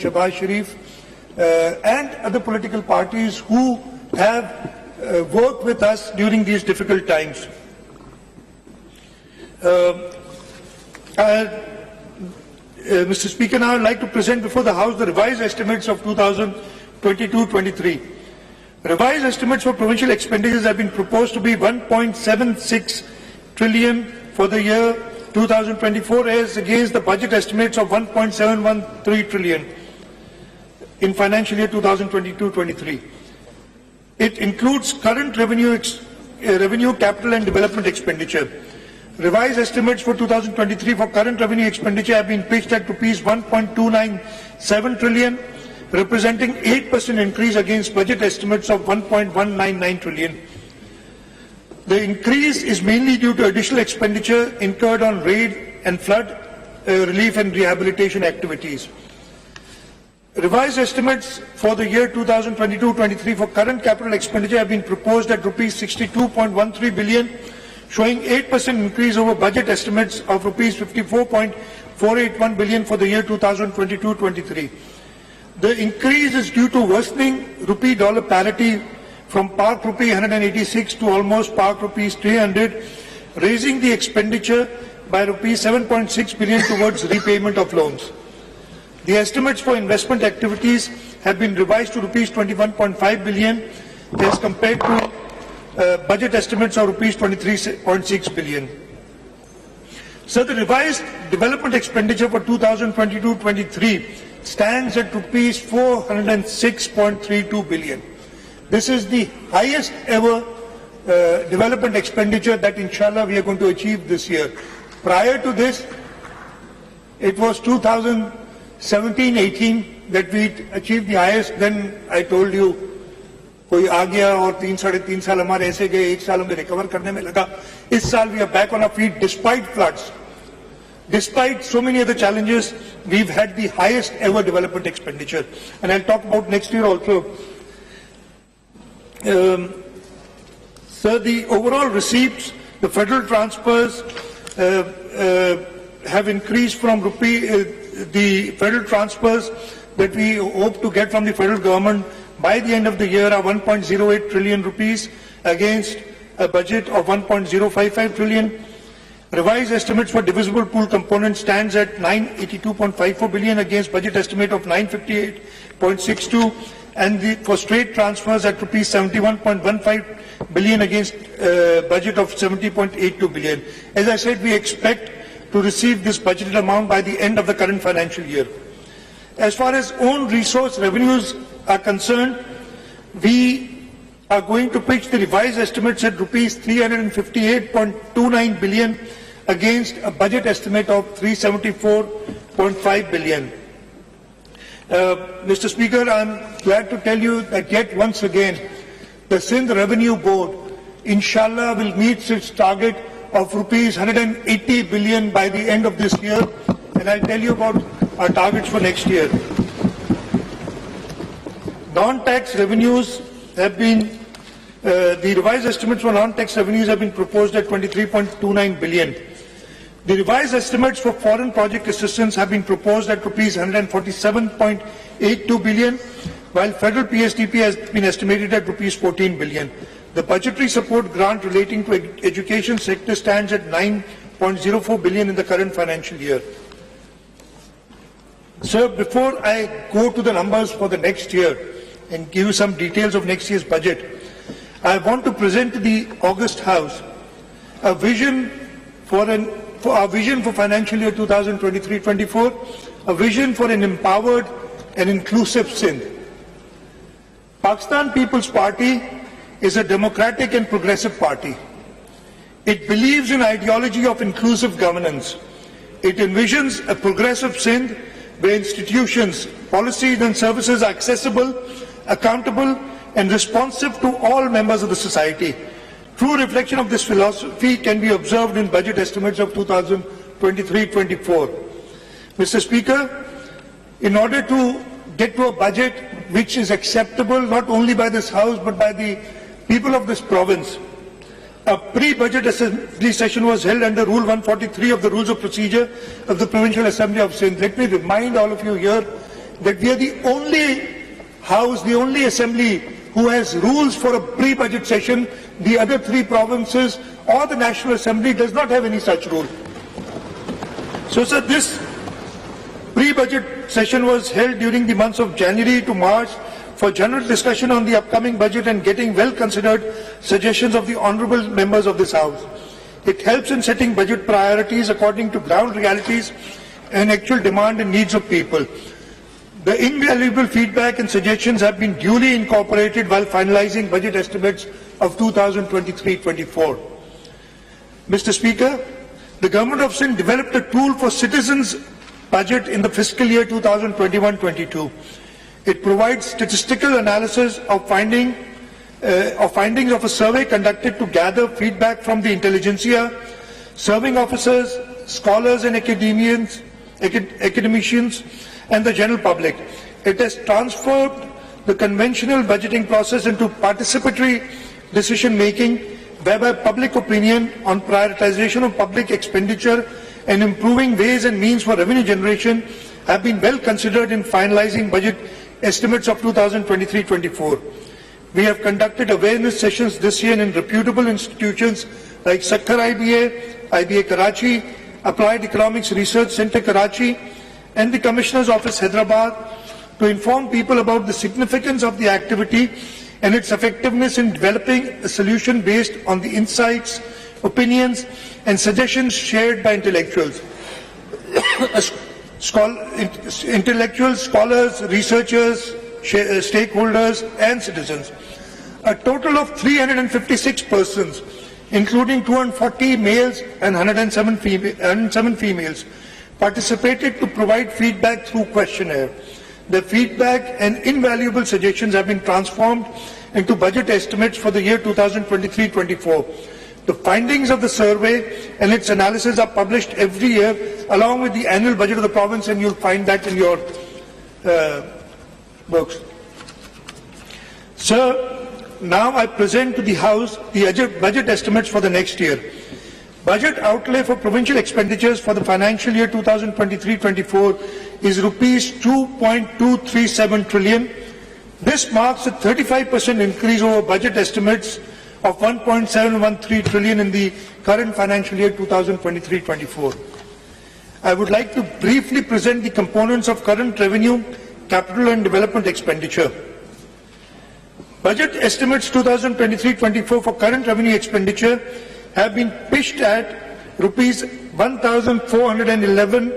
Shah Sharif and other political parties who have worked with us during these difficult times. Mr. Speaker, now I would like to present before the House the revised estimates of 2022-23. Revised estimates for provincial expenditures have been proposed to be 1.76 trillion for the year 2024 as against the budget estimates of 1.713 trillion in financial year 2022-23. It includes current revenue, capital and development expenditure. Revised estimates for 2023 for current revenue expenditure have been pitched at rupees 1.297 trillion, representing 8% increase against budget estimates of 1.199 trillion. The increase is mainly due to additional expenditure incurred on rain and flood relief and rehabilitation activities. Revised estimates for the year 2022-23 for current capital expenditure have been proposed at rupees 62.13 billion, showing 8% increase over budget estimates of rupees 54.481 billion for the year 2022-23. The increase is due to worsening rupee-dollar parity from Pak rupee 186 to almost Pak rupees 300, raising the expenditure by rupees 7.6 billion towards repayment of loans. The estimates for investment activities have been revised to rupees 21.5 billion as compared to budget estimates of rupees 23.6 billion. So the revised development expenditure for 2022-23 stands at rupees 406.32 billion. This is the highest ever development expenditure that inshallah we are going to achieve this year. Prior to this, it was 2017-18 that we achieved the highest. Then I told you, कोई आ गया और 3-3.5 साल हमारे ऐसे गए, 1 साल हमें recover करने में लगा. इस साल we are back on our feet despite floods. Despite so many other challenges, we've had the highest ever development expenditure. And I'll talk about next year also. Sir, the overall receipts, the federal transfers have increased from the federal transfers that we hope to get from the federal government by the end of the year are 1.08 trillion rupees against a budget of 1.055 trillion. Revised estimates for divisible pool component stands at 982.54 billion against budget estimate of 958.62, and for straight transfers at rupees 71.15 billion against budget of 70.82 billion. As I said, we expect to receive this budgeted amount by the end of the current financial year. As far as own resource revenues are concerned, we are going to pitch the revised estimates at rupees 358.29 billion against a budget estimate of 374.5 billion. Mr. Speaker, I am glad to tell you that yet once again, the Sindh Revenue Board, inshallah, will meet its target of rupees 180 billion by the end of this year, and I'll tell you about our targets for next year. Non-tax revenues have been, the revised estimates for non-tax revenues have been proposed at 23.29 billion. The revised estimates for foreign project assistance have been proposed at rupees 147.82 billion, while federal PSDP has been estimated at rupees 14 billion. The budgetary support grant relating to education sector stands at 9.04 billion in the current financial year. Sir, before I go to the numbers for the next year and give you some details of next year's budget, I want to present to the August House a vision for our vision for financial year 2023-24, a vision for an empowered and inclusive Sindh. Pakistan People's Party is a democratic and progressive party. It believes in ideology of inclusive governance. It envisions a progressive Sindh where institutions, policies and services are accessible, accountable and responsive to all members of the society. True reflection of this philosophy can be observed in budget estimates of 2023-24. Mr. Speaker, in order to get to a budget which is acceptable not only by this House but by the people of this province, a pre-budget assembly session was held under Rule 143 of the Rules of Procedure of the Provincial Assembly of Sindh. Let me remind all of you here that we are the only house, the only assembly who has rules for a pre-budget session. The other three provinces or the National Assembly does not have any such rule. So, sir, this pre-budget session was held during the months of January to March for general discussion on the upcoming budget and getting well-considered suggestions of the honourable members of this House. It helps in setting budget priorities according to ground realities and actual demand and needs of people. The invaluable feedback and suggestions have been duly incorporated while finalizing budget estimates of 2023-24. Mr. Speaker, the Government of Sindh developed a tool for citizens' budget in the fiscal year 2021-22. It provides statistical analysis of findings of a survey conducted to gather feedback from the intelligentsia, serving officers, scholars and academicians, and the general public. It has transformed the conventional budgeting process into participatory decision-making, whereby public opinion on prioritization of public expenditure and improving ways and means for revenue generation have been well considered in finalizing budget estimates of 2023-24. We have conducted awareness sessions this year in reputable institutions like Sakhar IBA Karachi, Applied Economics Research Centre Karachi, and the Commissioner's Office Hyderabad to inform people about the significance of the activity and its effectiveness in developing a solution based on the insights, opinions and suggestions shared by intellectuals. Intellectuals, scholars, researchers, stakeholders and citizens. A total of 356 persons, including 240 males and 107 females, participated to provide feedback through questionnaire. The feedback and invaluable suggestions have been transformed into budget estimates for the year 2023-24. The findings of the survey and its analysis are published every year along with the annual budget of the province, and you'll find that in your books. Sir, now I present to the House the budget estimates for the next year. Budget outlay for provincial expenditures for the financial year 2023-24 is rupees 2.237 trillion. This marks a 35% increase over budget estimates of 1.713 trillion in the current financial year 2023-24. I would like to briefly present the components of current revenue, capital and development expenditure. Budget estimates 2023-24 for current revenue expenditure have been pitched at rupees 1,411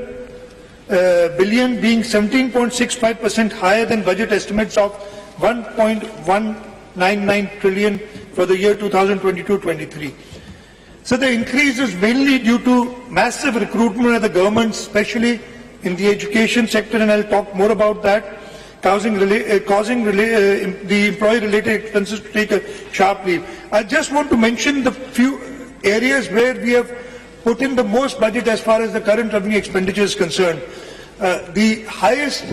billion, being 17.65% higher than budget estimates of 1.199 trillion for the year 2022-23. So the increase is mainly due to massive recruitment of the government, especially in the education sector, and I'll talk more about that, causing the employee-related expenses to take a sharp leap. I just want to mention the few areas where we have put in the most budget as far as the current revenue expenditure is concerned. The highest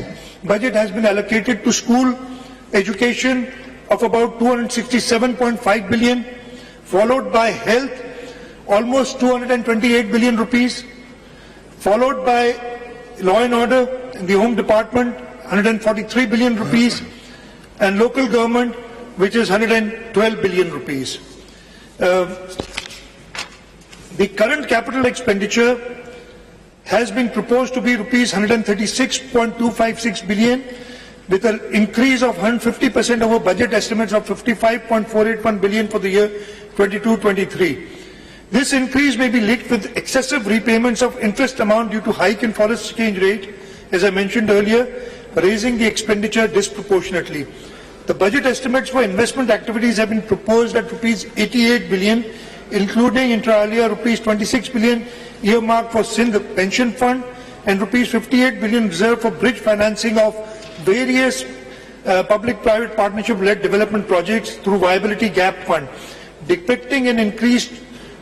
budget has been allocated to school education of about 267.5 billion, followed by health, almost 228 billion rupees, followed by law and order in the home department, 143 billion rupees, and local government, which is 112 billion rupees. The current capital expenditure has been proposed to be rupees 136.256 billion, with an increase of 150% over budget estimates of 55.481 billion for the year 22-23. This increase may be linked with excessive repayments of interest amount due to hike in foreign exchange rate, as I mentioned earlier, raising the expenditure disproportionately. The budget estimates for investment activities have been proposed at rupees 88 billion, including inter alia rupees 26 billion earmarked for Sindh pension fund and rupees 58 billion reserved for bridge financing of various public-private partnership-led development projects through Viability Gap Fund, depicting an increase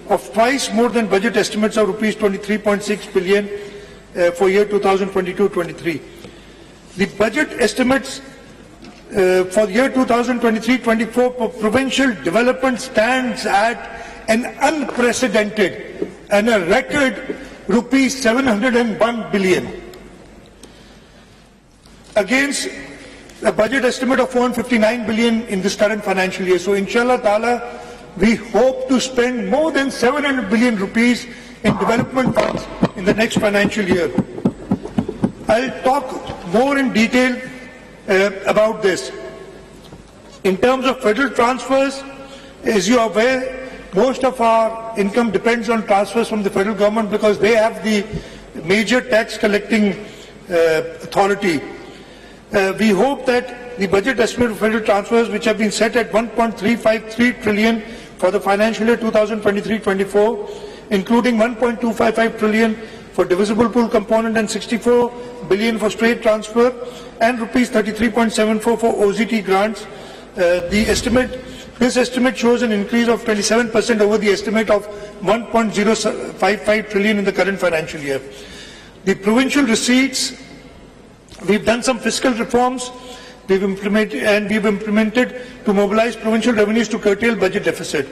of twice more than budget estimates of rupees 23.6 billion for year 2022-23. The budget estimates for the year 2023-24 for provincial development stands at an unprecedented and a record rupees 701 billion. against a budget estimate of 459 billion in this current financial year. So inshallah ta'ala, we hope to spend more than 700 billion rupees in development funds in the next financial year. I'll talk more in detail about this. In terms of federal transfers, as you are aware, most of our income depends on transfers from the federal government because they have the major tax collecting authority. We hope that the budget estimate of federal transfers, which have been set at 1.353 trillion for the financial year 2023-24, including 1.255 trillion for divisible pool component and 64 billion for straight transfer and rupees 33.74 for OZT grants. This estimate shows an increase of 27% over the estimate of 1.055 trillion in the current financial year. The provincial receipts, we've done some fiscal reforms we've implemented to mobilize provincial revenues to curtail budget deficit.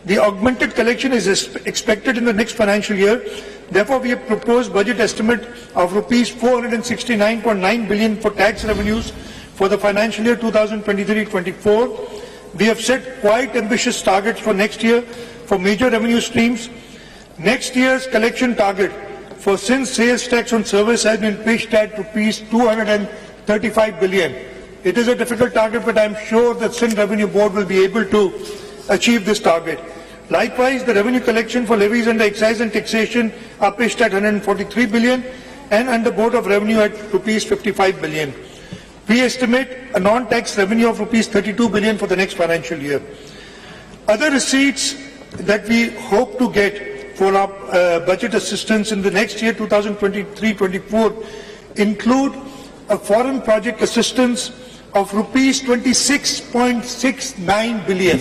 The augmented collection is expected in the next financial year. Therefore, we have proposed budget estimate of rupees 469.9 billion for tax revenues for the financial year 2023-24. We have set quite ambitious targets for next year for major revenue streams. Next year's collection target for Sindh sales tax on service has been pitched at rupees 235 billion. It is a difficult target, but I am sure that Sindh Revenue Board will be able to achieve this target. Likewise, the revenue collection for levies under excise and taxation are pitched at 143 billion and under Board of Revenue at rupees 55 billion. We estimate a non-tax revenue of rupees 32 billion for the next financial year. Other receipts that we hope to get for our budget assistance in the next year 2023-24 include a foreign project assistance of rupees 26.69 billion.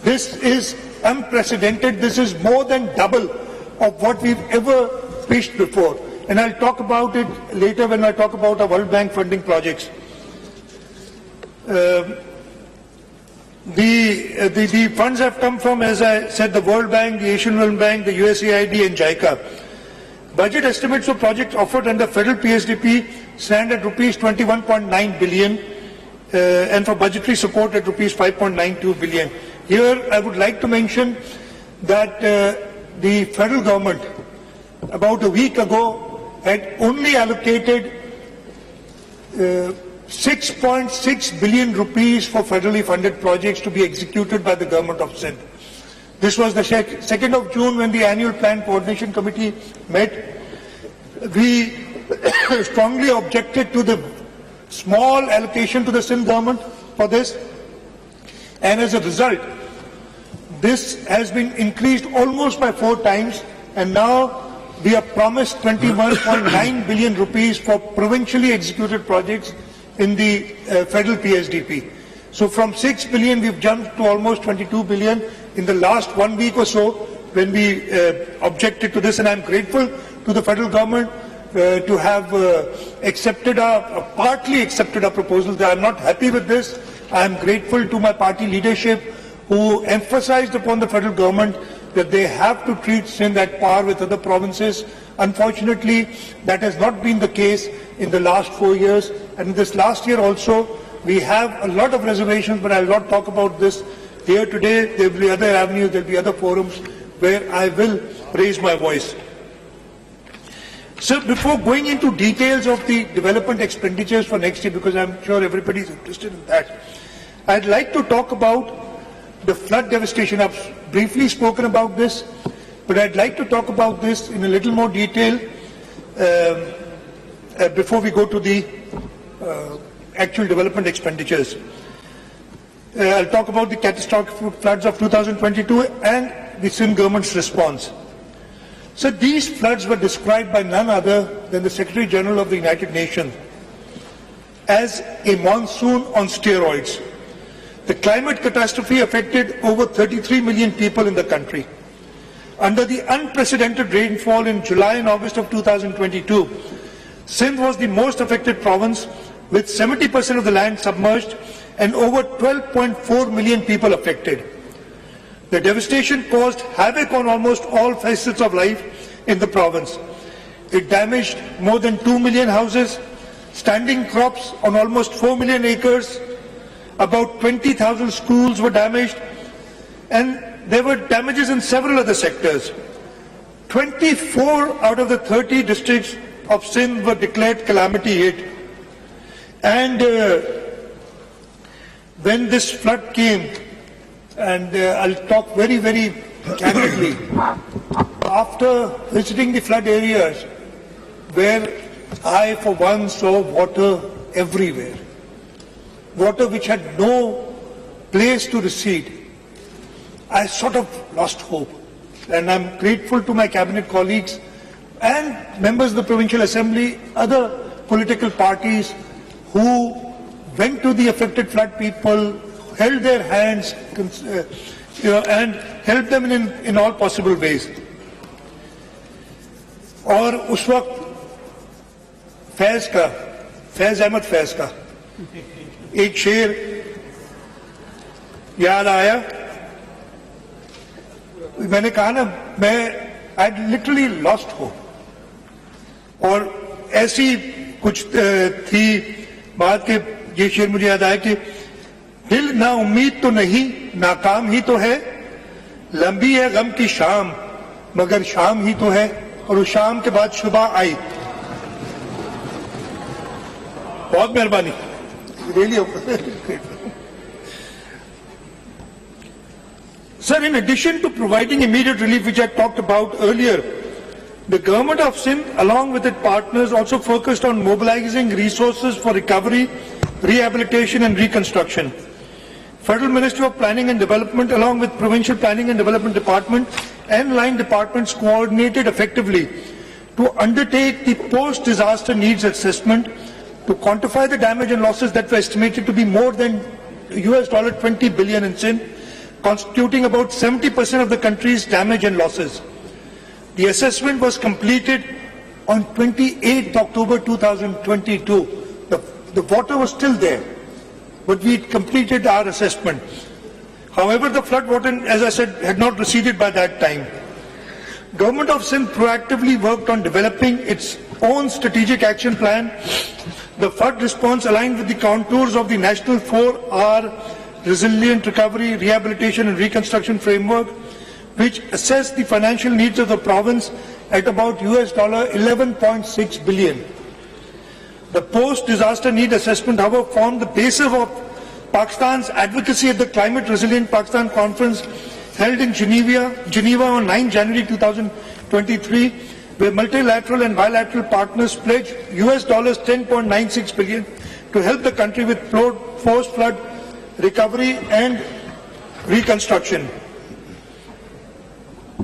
This is unprecedented. This is more than double of what we've ever pitched before. And I'll talk about it later when I talk about our World Bank funding projects. The funds have come from, as I said, the World Bank, the Asian Development Bank, the USAID and JICA. Budget estimates for projects offered under federal PSDP stand at rupees 21.9 billion and for budgetary support at rupees 5.92 billion. Here I would like to mention that the federal government about a week ago had only allocated 6.6 billion rupees for federally funded projects to be executed by the government of Sindh. This was the 2nd of June when the annual plan coordination committee met. We strongly objected to the small allocation to the Sindh government for this, and as a result this has been increased almost by 4 times, and now we are promised 21.9 billion rupees for provincially executed projects in the federal PSDP. So from 6 billion we've jumped to almost 22 billion in the last 1 week or so when we objected to this, and I'm grateful to the federal government to have partly accepted our proposals. I'm not happy with this. I'm grateful to my party leadership who emphasized upon the federal government that they have to treat Sindh at par with other provinces. Unfortunately, that has not been the case in the last 4 years, and this last year also we have a lot of reservations, but I'll not talk about this here today. There will be other avenues, there will be other forums where I will raise my voice. So before going into details of the development expenditures for next year, because I'm sure everybody is interested in that, I'd like to talk about the flood devastation. I've briefly spoken about this, but I'd like to talk about this in a little more detail before we go to the actual development expenditures. I'll talk about the catastrophic floods of 2022 and the Sindh government's response. So these floods were described by none other than the Secretary General of the United Nations as a monsoon on steroids. The climate catastrophe affected over 33 million people in the country. Under the unprecedented rainfall in July and August of 2022, Sindh was the most affected province, with 70% of the land submerged and over 12.4 million people affected. The devastation caused havoc on almost all facets of life in the province. It damaged more than 2 million houses, standing crops on almost 4 million acres, about 20,000 schools were damaged, and there were damages in several other sectors. 24 out of the 30 districts of Sindh were declared calamity hit. And when this flood came, and I'll talk very, very candidly, after visiting the flood areas, where I, for one, saw water everywhere, water which had no place to recede, I sort of lost hope. And I'm grateful to my cabinet colleagues and members of the Provincial Assembly, other political parties who went to the affected flood people, held their hands, and helped them in all possible ways. और उस वक्त फैज अहमद फैज का एक शेर याद आया. मैंने कहा ना, मैं आई लिटरली लॉस्ट होप. और ऐसी कुछ थी बात के ये शेर मुझे याद आया कि दिल ना उम्मीद तो नहीं, नाकाम ही तो है, लंबी है गम की शाम मगर शाम ही तो है. और उस शाम के बाद सुबह आई. बहुत मेहरबानी. Really. Sir, in addition to providing immediate relief, which I talked about earlier, the government of Sindh, along with its partners, also focused on mobilizing resources for recovery, rehabilitation and reconstruction. Federal Ministry of Planning and Development, along with Provincial Planning and Development Department and line departments, coordinated effectively to undertake the post-disaster needs assessment to quantify the damage and losses that were estimated to be more than $20 billion in Sindh, constituting about 70% of the country's damage and losses. The assessment was completed on 28th October 2022. The water was still there, but we completed our assessment. However, the flood water, as I said, had not receded by that time. Government of Sindh proactively worked on developing its own strategic action plan. The flood response aligned with the contours of the National 4R Resilient Recovery, Rehabilitation and Reconstruction Framework, which assessed the financial needs of the province at about $11.6 billion. The post-disaster need assessment, however, formed the basis of Pakistan's advocacy at the Climate Resilient Pakistan Conference held in Geneva on 9 January 2023, where multilateral and bilateral partners pledged $10.96 billion to help the country with post-flood recovery and reconstruction.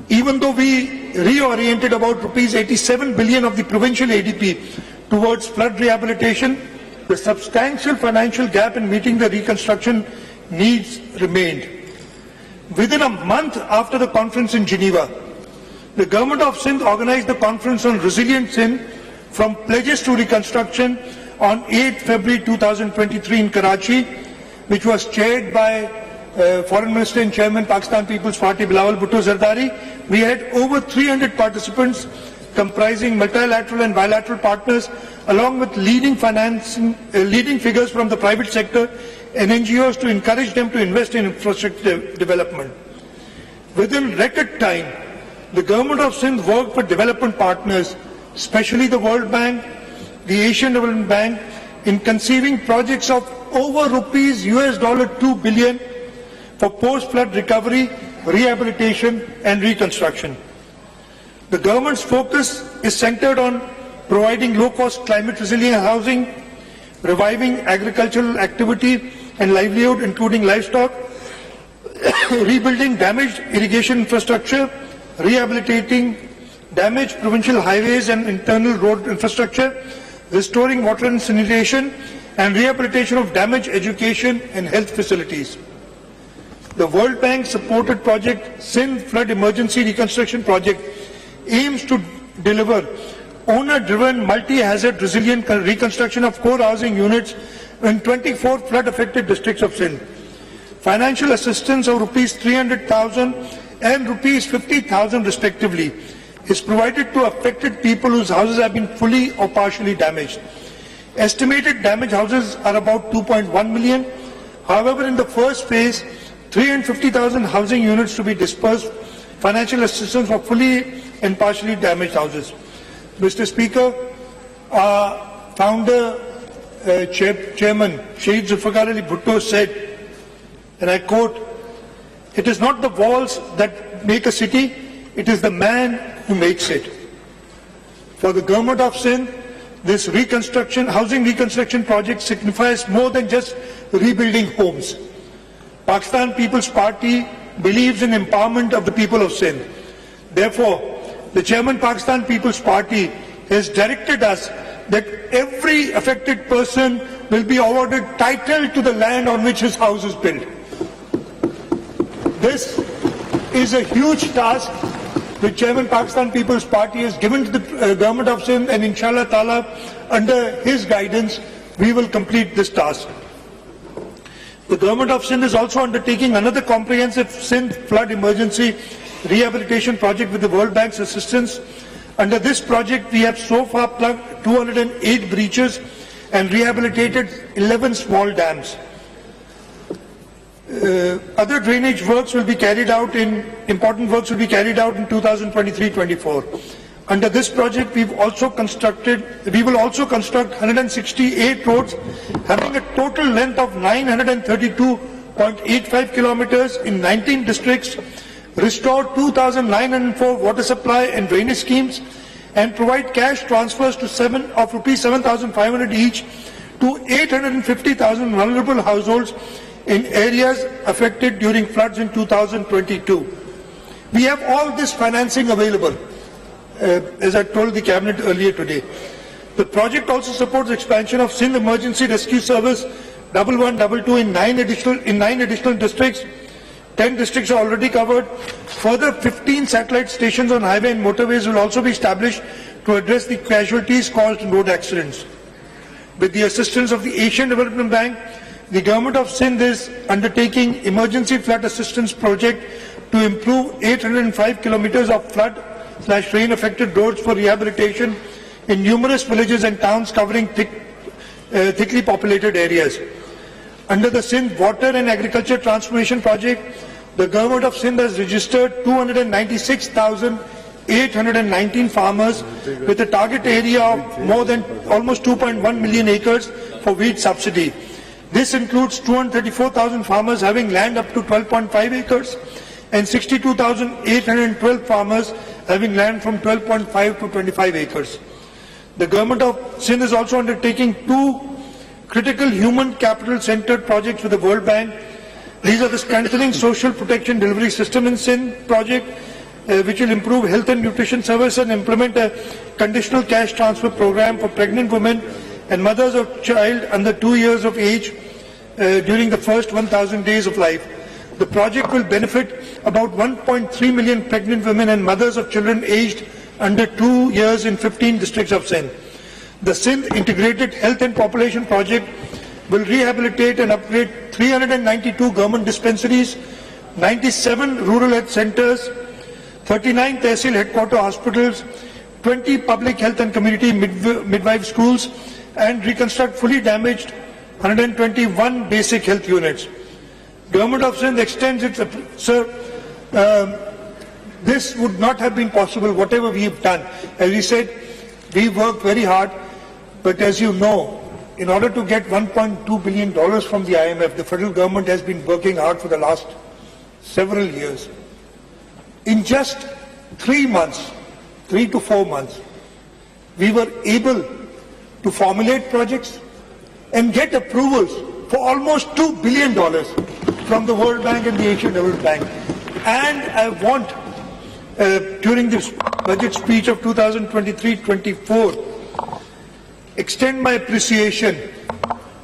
Even though we reoriented about rupees 87 billion of the provincial ADP towards flood rehabilitation, the substantial financial gap in meeting the reconstruction needs remained. Within a month after the conference in Geneva, the Government of Sindh organized the conference on Resilient Sindh from pledges to reconstruction on 8 February 2023 in Karachi, which was chaired by Foreign Minister and Chairman Pakistan People's Party Bilawal Bhutto Zardari. We had over 300 participants comprising multilateral and bilateral partners, along with leading figures from the private sector and NGOs to encourage them to invest in infrastructure development. Within record time, the Government of Sindh worked with development partners, especially the World Bank, the Asian Development Bank, in conceiving projects of over rupees $2 billion for post-flood recovery, rehabilitation and reconstruction. The government's focus is centered on providing low-cost climate-resilient housing, reviving agricultural activity and livelihood, including livestock, rebuilding damaged irrigation infrastructure, rehabilitating damaged provincial highways and internal road infrastructure, restoring water and sanitation, and rehabilitation of damaged education and health facilities. The World Bank supported project Sindh Flood Emergency Reconstruction Project aims to deliver owner-driven multi-hazard resilient reconstruction of core housing units in 24 flood-affected districts of Sindh. Financial assistance of rupees 300,000 and rupees 50,000 respectively is provided to affected people whose houses have been fully or partially damaged. Estimated damaged houses are about 2.1 million. However, in the first phase, 350,000 housing units to be dispersed, financial assistance for fully and partially damaged houses. Mr. Speaker, our founder, Chairman Shahid Zulfikar Ali Bhutto said, and I quote, "It is not the walls that make a city, it is the man who makes it." For the government of Sindh, this housing reconstruction project signifies more than just rebuilding homes. Pakistan People's Party believes in empowerment of the people of Sindh. Therefore, the Chairman Pakistan People's Party has directed us that every affected person will be awarded title to the land on which his house is built. This is a huge task which Chairman Pakistan People's Party has given to the government of Sindh, and inshallah ta'ala, under his guidance, we will complete this task. The government of Sindh is also undertaking another comprehensive Sindh flood emergency rehabilitation project with the World Bank's assistance. Under this project, we have so far plugged 208 breaches and rehabilitated 11 small dams. Other drainage works will be carried out important works will be carried out in 2023-24. Under this project, we will also construct 168 roads having a total length of 932.85 kilometers in 19 districts, restore 2,904 water supply and drainage schemes, and provide cash transfers to rupees 7,500 each to 850,000 vulnerable households in areas affected during floods in 2022. We have all this financing available, as I told the Cabinet earlier today. The project also supports expansion of Sindh Emergency Rescue Service 1122 in 9 additional districts. 10 districts are already covered. Further 15 satellite stations on highway and motorways will also be established to address the casualties caused in road accidents. With the assistance of the Asian Development Bank, the government of Sindh is undertaking emergency flood assistance project to improve 805 kilometers of flood/rain affected roads for rehabilitation in numerous villages and towns covering thickly populated areas. Under the Sindh Water and Agriculture Transformation Project, the government of Sindh has registered 296,819 farmers with a target area of more than almost 2.1 million acres for wheat subsidy. This includes 234,000 farmers having land up to 12.5 acres and 62,812 farmers having land from 12.5 to 25 acres. The government of Sindh is also undertaking 2 critical human capital centered projects with the World Bank. These are the Strengthening Social Protection Delivery System in Sindh project, which will improve health and nutrition service and implement a conditional cash transfer program for pregnant women and mothers of child under 2 years of age during the first 1,000 days of life. The project will benefit about 1.3 million pregnant women and mothers of children aged under 2 years in 15 districts of Sindh. The Sindh Integrated Health and Population Project will rehabilitate and upgrade 392 government dispensaries, 97 rural health centers, 39 Tehsil headquarter hospitals, 20 public health and community midwife schools, and reconstruct fully damaged 121 basic health units. Government of Sindh extends its, this would not have been possible, whatever we have done. As we said, we worked very hard, but as you know, in order to get $1.2 billion from the IMF, the federal government has been working hard for the last several years. In just 3 months, 3 to 4 months, we were able to formulate projects and get approvals for almost $2 billion from the World Bank and the Asian Development Bank. And I want, during this budget speech of 2023-24, extend my appreciation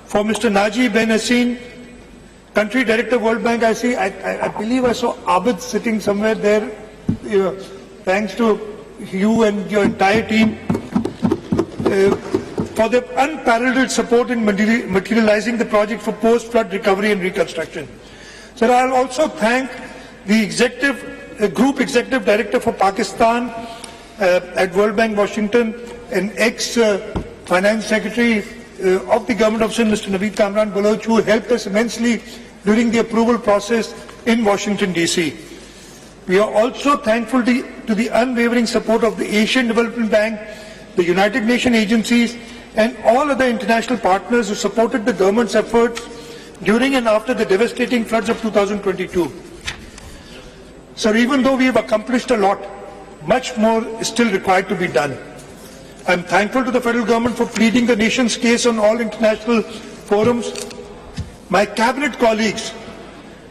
for Mr. Naji Ben Haseen, Country Director, World Bank. I believe I saw Abid sitting somewhere there. Thanks to you and your entire team for their unparalleled support in materializing the project for post-flood recovery and reconstruction. Sir, I'll also thank the Group Executive Director for Pakistan at World Bank, Washington, and ex-Finance Secretary of the Government of Sindh, Mr. Naveed Kamran Baloch, who helped us immensely during the approval process in Washington, D.C. We are also thankful to the unwavering support of the Asian Development Bank, the United Nations agencies, and all other international partners who supported the government's efforts during and after the devastating floods of 2022. So even though we have accomplished a lot, much more is still required to be done. I am thankful to the federal government for pleading the nation's case on all international forums. My cabinet colleagues,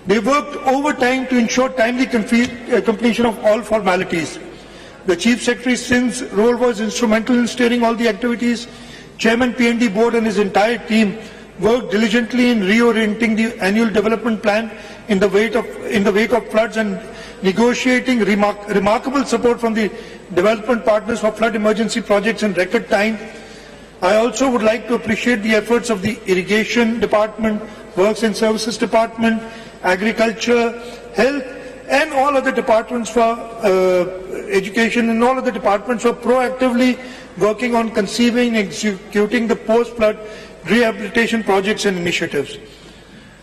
they worked overtime to ensure timely completion of all formalities. The Chief Secretary Sindh's role was instrumental in steering all the activities. Chairman PND Board and his entire team worked diligently in reorienting the annual development plan in the wake of floods and negotiating remarkable support from the development partners for flood emergency projects in record time. I also would like to appreciate the efforts of the Irrigation Department, Works and Services Department, Agriculture, Health, and all other departments for education and all other departments for proactively working on conceiving and executing the post-flood rehabilitation projects and initiatives.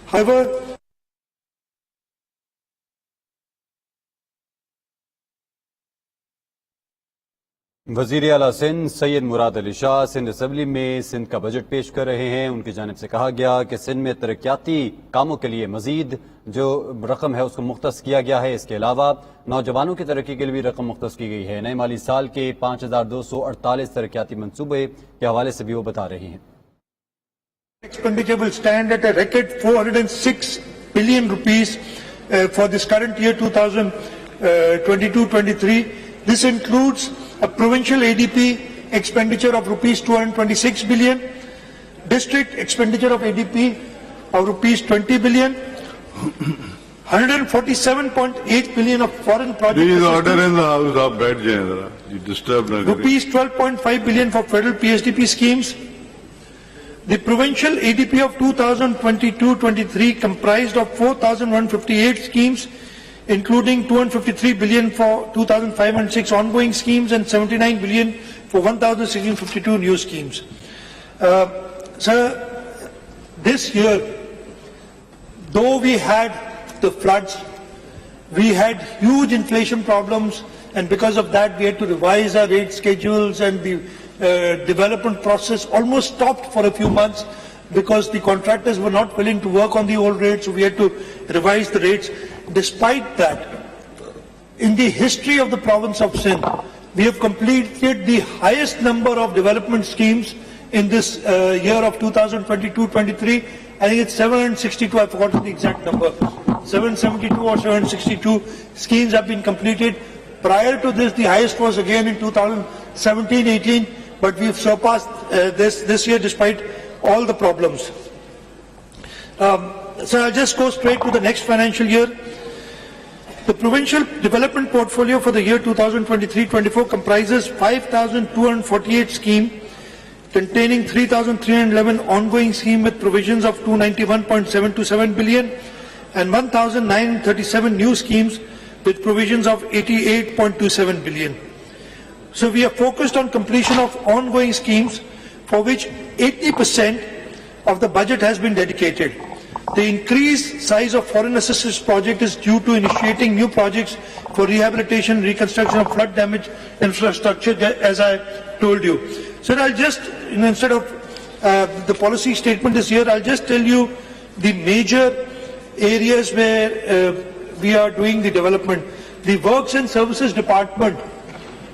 However, वज़ीर आला Sindh Syed Murad Ali Shah Sindh assembly में सिंध का budget पेश कर रहे हैं। उनकी जानिब से कहा गया कि सिंध में तरक्याती कामों के लिए मजीद जो रकम है उसको मुख्तस किया गया है। इसके अलावा नौजवानों की तरक्की के लिए भी रकम मुख्तस की गई है। नए माली साल के 5248 तरक्याती मनसूबे के हवाले से भी वो बता रहे हैं। Expenditure will stand at a record 406 billion rupees for this current year 2022-23. This includes a provincial ADP expenditure of rupees 226 billion, district expenditure of ADP of rupees 20 billion, 147.8 billion of foreign projects. There is order in the house of bed, you disturb rupees 12.5 billion for federal PSDP schemes. The provincial ADP of 2022-23 comprised of 4,158 schemes, including 253 billion for 2,506 ongoing schemes and 79 billion for 1,652 new schemes. Sir, this year, though we had the floods, we had huge inflation problems, and because of that we had to revise our rate schedules, and the development process almost stopped for a few months because the contractors were not willing to work on the old rates, so we had to revise the rates. Despite that, in the history of the province of Sindh, we have completed the highest number of development schemes in this year of 2022-23. I think it's 762, I've forgotten the exact number. 772 or 762 schemes have been completed. Prior to this, the highest was again in 2017-18, but we've surpassed this year despite all the problems. So I'll just go straight to the next financial year. The provincial development portfolio for the year 2023-24 comprises 5,248 schemes containing 3,311 ongoing schemes with provisions of 291.727 billion and 1,937 new schemes with provisions of 88.27 billion. So we are focused on completion of ongoing schemes for which 80% of the budget has been dedicated. The increased size of foreign assistance project is due to initiating new projects for rehabilitation and reconstruction of flood damaged infrastructure, as I told you. So I'll just, instead of the policy statement this year, I'll just tell you the major areas where we are doing the development. The Works and Services Department,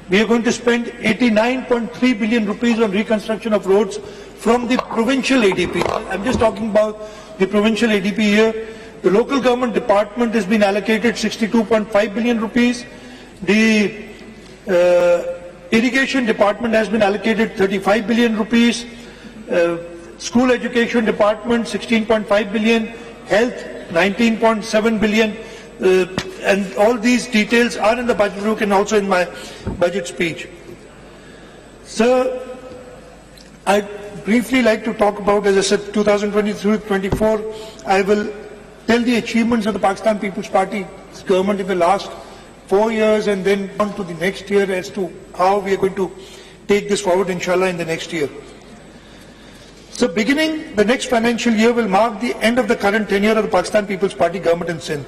we are going to spend 89.3 billion rupees on reconstruction of roads from the provincial ADP. I'm just talking about the provincial ADP here. The local government department has been allocated 62.5 billion rupees. The irrigation department has been allocated 35 billion rupees. School education department 16.5 billion. Health 19.7 billion. And all these details are in the budget book and also in my budget speech. Sir, I'd briefly like to talk about, as I said, 2023-24. I will tell the achievements of the Pakistan People's Party's government in the last 4 years and then on to the next year as to how we are going to take this forward, inshallah, in the next year. So beginning the next financial year will mark the end of the current tenure of the Pakistan People's Party government in Sindh.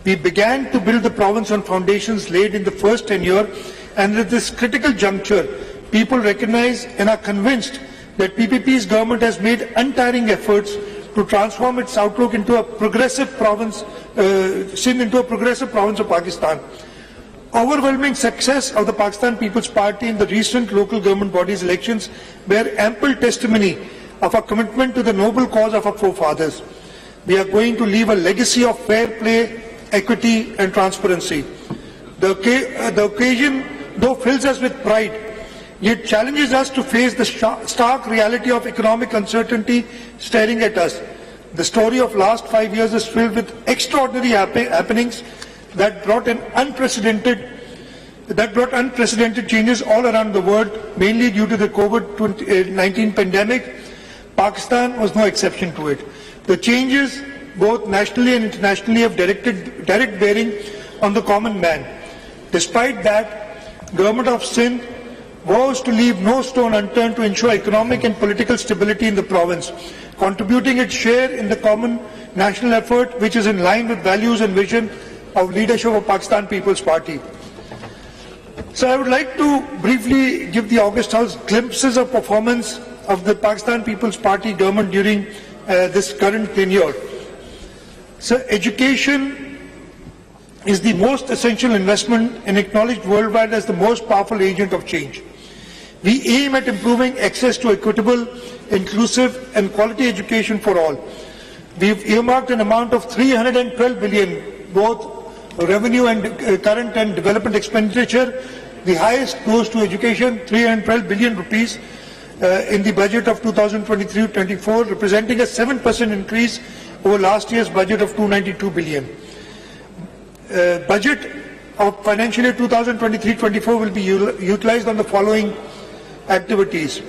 We began to build the province on foundations laid in the first tenure, and at this critical juncture, people recognize and are convinced that PPP's government has made untiring efforts to transform its outlook into a progressive province, Sindh into a progressive province of Pakistan. Overwhelming success of the Pakistan People's Party in the recent local government bodies elections bear ample testimony of our commitment to the noble cause of our forefathers. We are going to leave a legacy of fair play, equity and transparency. The occasion, though, fills us with pride, yet challenges us to face the stark reality of economic uncertainty staring at us. The story of last 5 years is filled with extraordinary happenings that brought unprecedented changes all around the world, mainly due to the COVID-19 pandemic. Pakistan was no exception to it. The changes, both nationally and internationally, have direct bearing on the common man. Despite that, Government of Sindh vows to leave no stone unturned to ensure economic and political stability in the province, contributing its share in the common national effort, which is in line with values and vision of leadership of Pakistan People's Party. So I would like to briefly give the August House glimpses of performance of the Pakistan People's Party government during this current tenure. So education is the most essential investment and acknowledged worldwide as the most powerful agent of change. We aim at improving access to equitable, inclusive and quality education for all. We've earmarked an amount of 312 billion, both revenue and current and development expenditure. The highest goes to education, 312 billion rupees in the budget of 2023-24, representing a 7% increase over last year's budget of 292 billion. Budget of financial year 2023-24 will be utilized on the following activities.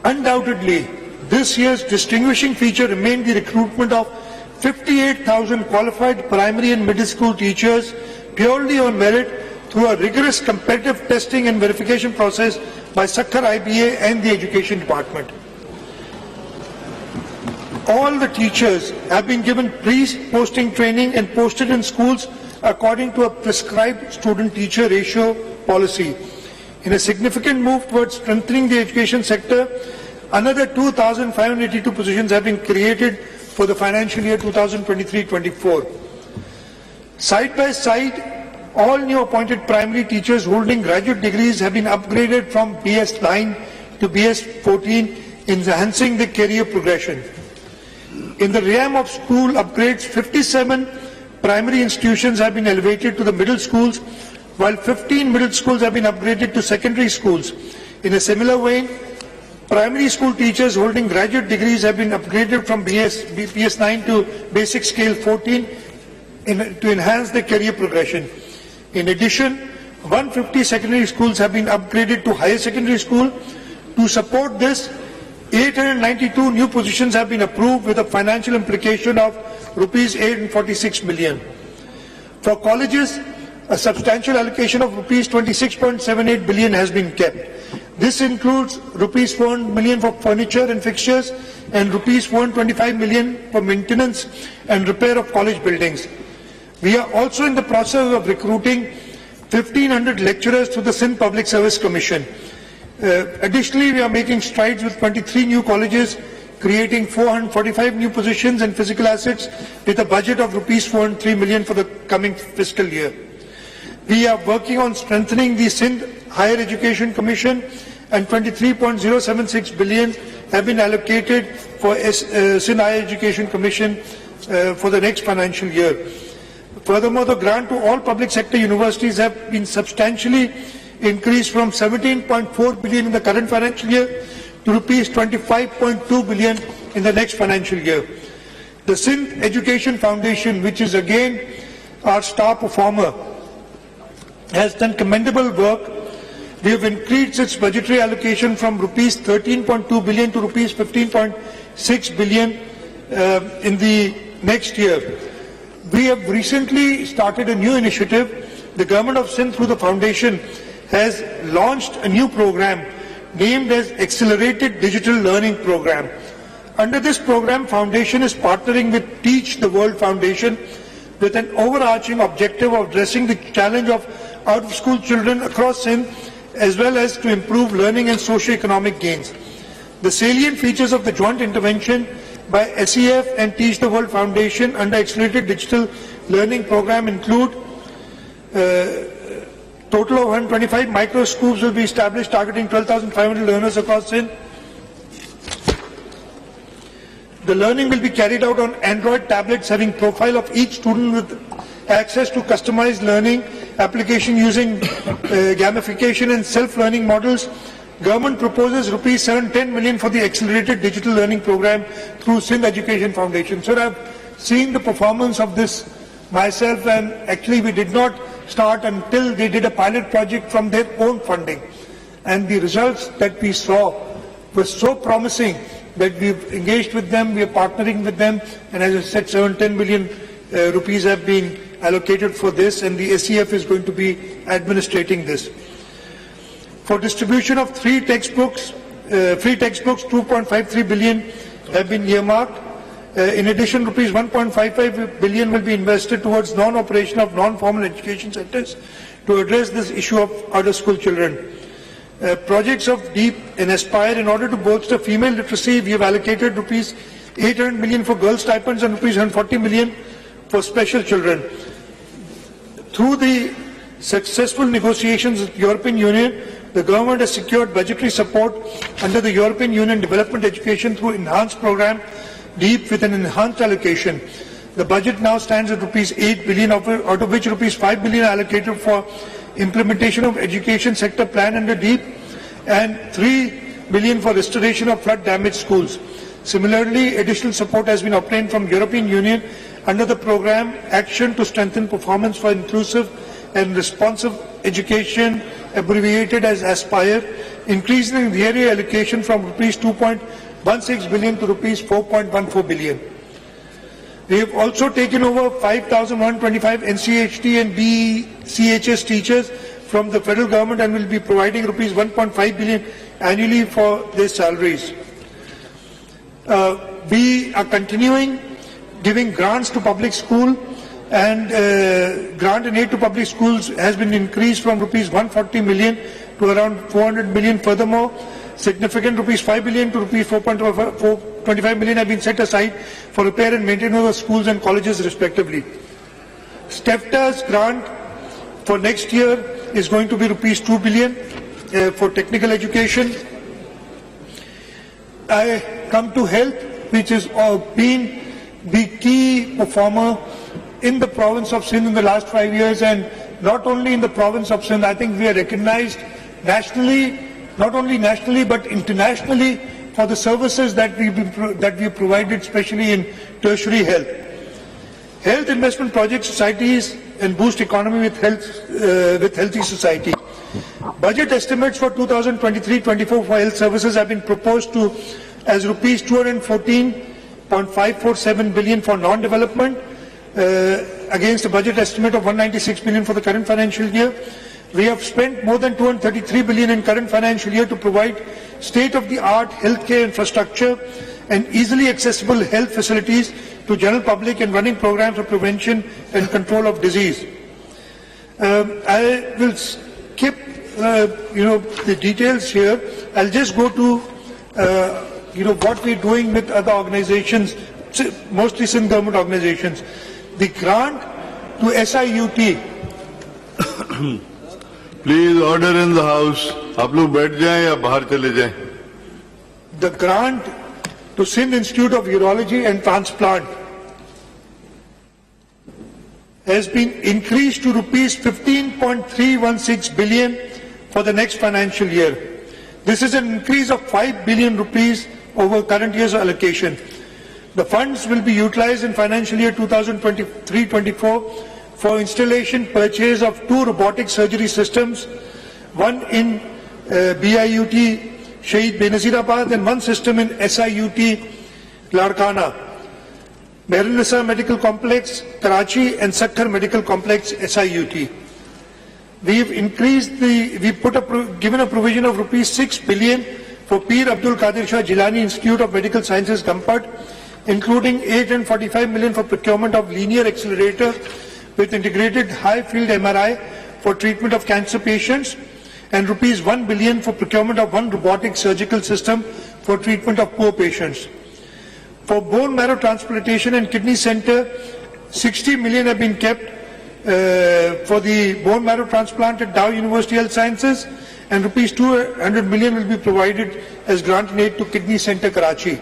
Undoubtedly, this year's distinguishing feature remained the recruitment of 58,000 qualified primary and middle school teachers purely on merit through a rigorous competitive testing and verification process by Sakhar IBA and the Education Department. All the teachers have been given pre-posting training and posted in schools according to a prescribed student-teacher ratio policy. In a significant move towards strengthening the education sector, another 2,582 positions have been created for the financial year 2023-24. Side by side, all new appointed primary teachers holding graduate degrees have been upgraded from BS9 to BS14, enhancing the career progression. In the realm of school upgrades, 57 primary institutions have been elevated to the middle schools, while 15 middle schools have been upgraded to secondary schools. In a similar way, primary school teachers holding graduate degrees have been upgraded from BS9 to basic scale 14 to enhance their career progression. In addition, 150 secondary schools have been upgraded to higher secondary school. To support this, 892 new positions have been approved with a financial implication of rupees 846 million. For colleges, a substantial allocation of rupees 26.78 billion has been kept. This includes rupees 400 million for furniture and fixtures and rupees 425 million for maintenance and repair of college buildings. We are also in the process of recruiting 1,500 lecturers to the Sindh Public Service Commission. Additionally, we are making strides with 23 new colleges, creating 445 new positions and physical assets with a budget of rupees 403 million for the coming fiscal year. We are working on strengthening the Sindh Higher Education Commission, and 23.076 billion have been allocated for Sindh Higher Education Commission for the next financial year. Furthermore, the grant to all public sector universities have been substantially increased from 17.4 billion in the current financial year to rupees 25.2 billion in the next financial year. The Sindh Education Foundation, which is again our star performer, has done commendable work. We have increased its budgetary allocation from rupees 13.2 billion to rupees 15.6 billion in the next year. We have recently started a new initiative. The Government of Sindh, through the foundation, has launched a new program named as Accelerated Digital Learning Program. Under this program, Foundation is partnering with Teach the World Foundation with an overarching objective of addressing the challenge of out-of-school children across Sindh, as well as to improve learning and socio-economic gains. The salient features of the joint intervention by SEF and Teach the World Foundation under Accelerated Digital Learning Program include total of 125 micro schools will be established targeting 12,500 learners across Sindh. The learning will be carried out on Android tablets having profile of each student with access to customized learning application using gamification and self-learning models. Government proposes rupees 710 million for the Accelerated Digital Learning Program through Sindh Education Foundation. Sir, I've seen the performance of this myself, and actually we did not start until they did a pilot project from their own funding. And the results that we saw were so promising that we've engaged with them, we are partnering with them, and as I said, 710 million rupees have been allocated for this, and the SEF is going to be administrating this. For distribution of free textbooks, 2.53 billion have been earmarked. In addition, rupees 1.55 billion will be invested towards non-operation of non-formal education centers to address this issue of out-of-school children. Projects of DEEP and Aspire, in order to bolster female literacy, we have allocated rupees 800 million for girl stipends and rupees 140 million for special children. Through the successful negotiations with the European Union, the government has secured budgetary support under the European Union Development Education through enhanced program DEEP with an enhanced allocation. The budget now stands at rupees 8 billion, out of which rupees 5 billion allocated for implementation of education sector plan under DEEP and 3 billion for restoration of flood damaged schools. Similarly, additional support has been obtained from European Union under the program Action to Strengthen Performance for Inclusive and Responsive Education, abbreviated as Aspire, increasing the area allocation from rupees 2.16 billion to rupees 4.14 billion. We have also taken over 5,125 NCHD and BCHS teachers from the federal government and will be providing rupees 1.5 billion annually for their salaries. We are continuing giving grants to public school, and grant and aid to public schools has been increased from rupees 140 million to around 400 million. Furthermore, significant rupees 5 billion to rupees 4.25 million have been set aside for repair and maintenance of schools and colleges respectively. STEFTA's grant for next year is going to be rupees 2 billion for technical education. I come to health, which has been the key performer in the province of Sindh in the last 5 years, and not only in the province of Sindh, I think we are recognized nationally, not only nationally but internationally, for the services that we have provided, especially in tertiary health. Health investment project societies and boost economy with healthy society. Budget estimates for 2023-24 for health services have been proposed to as rupees 214.547 billion for non-development against a budget estimate of 196 billion for the current financial year. We have spent more than 233 billion in current financial year to provide state-of-the-art healthcare infrastructure and easily accessible health facilities to general public and running programs of prevention and control of disease. I will skip, the details here. I'll just go to, what we're doing with other organizations, mostly Sindh government organizations. The grant to SIUT. Please order in the house. आप लोग बैठ जाएं या बाहर चले जाएं. The grant to Sindh Institute of Urology and Transplant has been increased to rupees 15.316 billion for the next financial year. This is an increase of 5 billion rupees over current year's allocation. The funds will be utilized in financial year 2023-24 for installation purchase of 2 robotic surgery systems, one in BIUT Shahid Benazirabad and one system in SIUT Larkana, Mehrnisa Medical Complex, Karachi and Sakhar Medical Complex, SIUT. We've given a provision of rupees 6 billion for Peer Abdul Qadir Shah Jilani Institute of Medical Sciences, Gampad, including 845 million for procurement of linear accelerator with integrated high-field MRI for treatment of cancer patients, and rupees 1 billion for procurement of one robotic surgical system for treatment of poor patients. For bone marrow transplantation and kidney center, 60 million have been kept for the bone marrow transplant at Dow University Health Sciences, and rupees 200 million will be provided as grant and aid to Kidney Center, Karachi.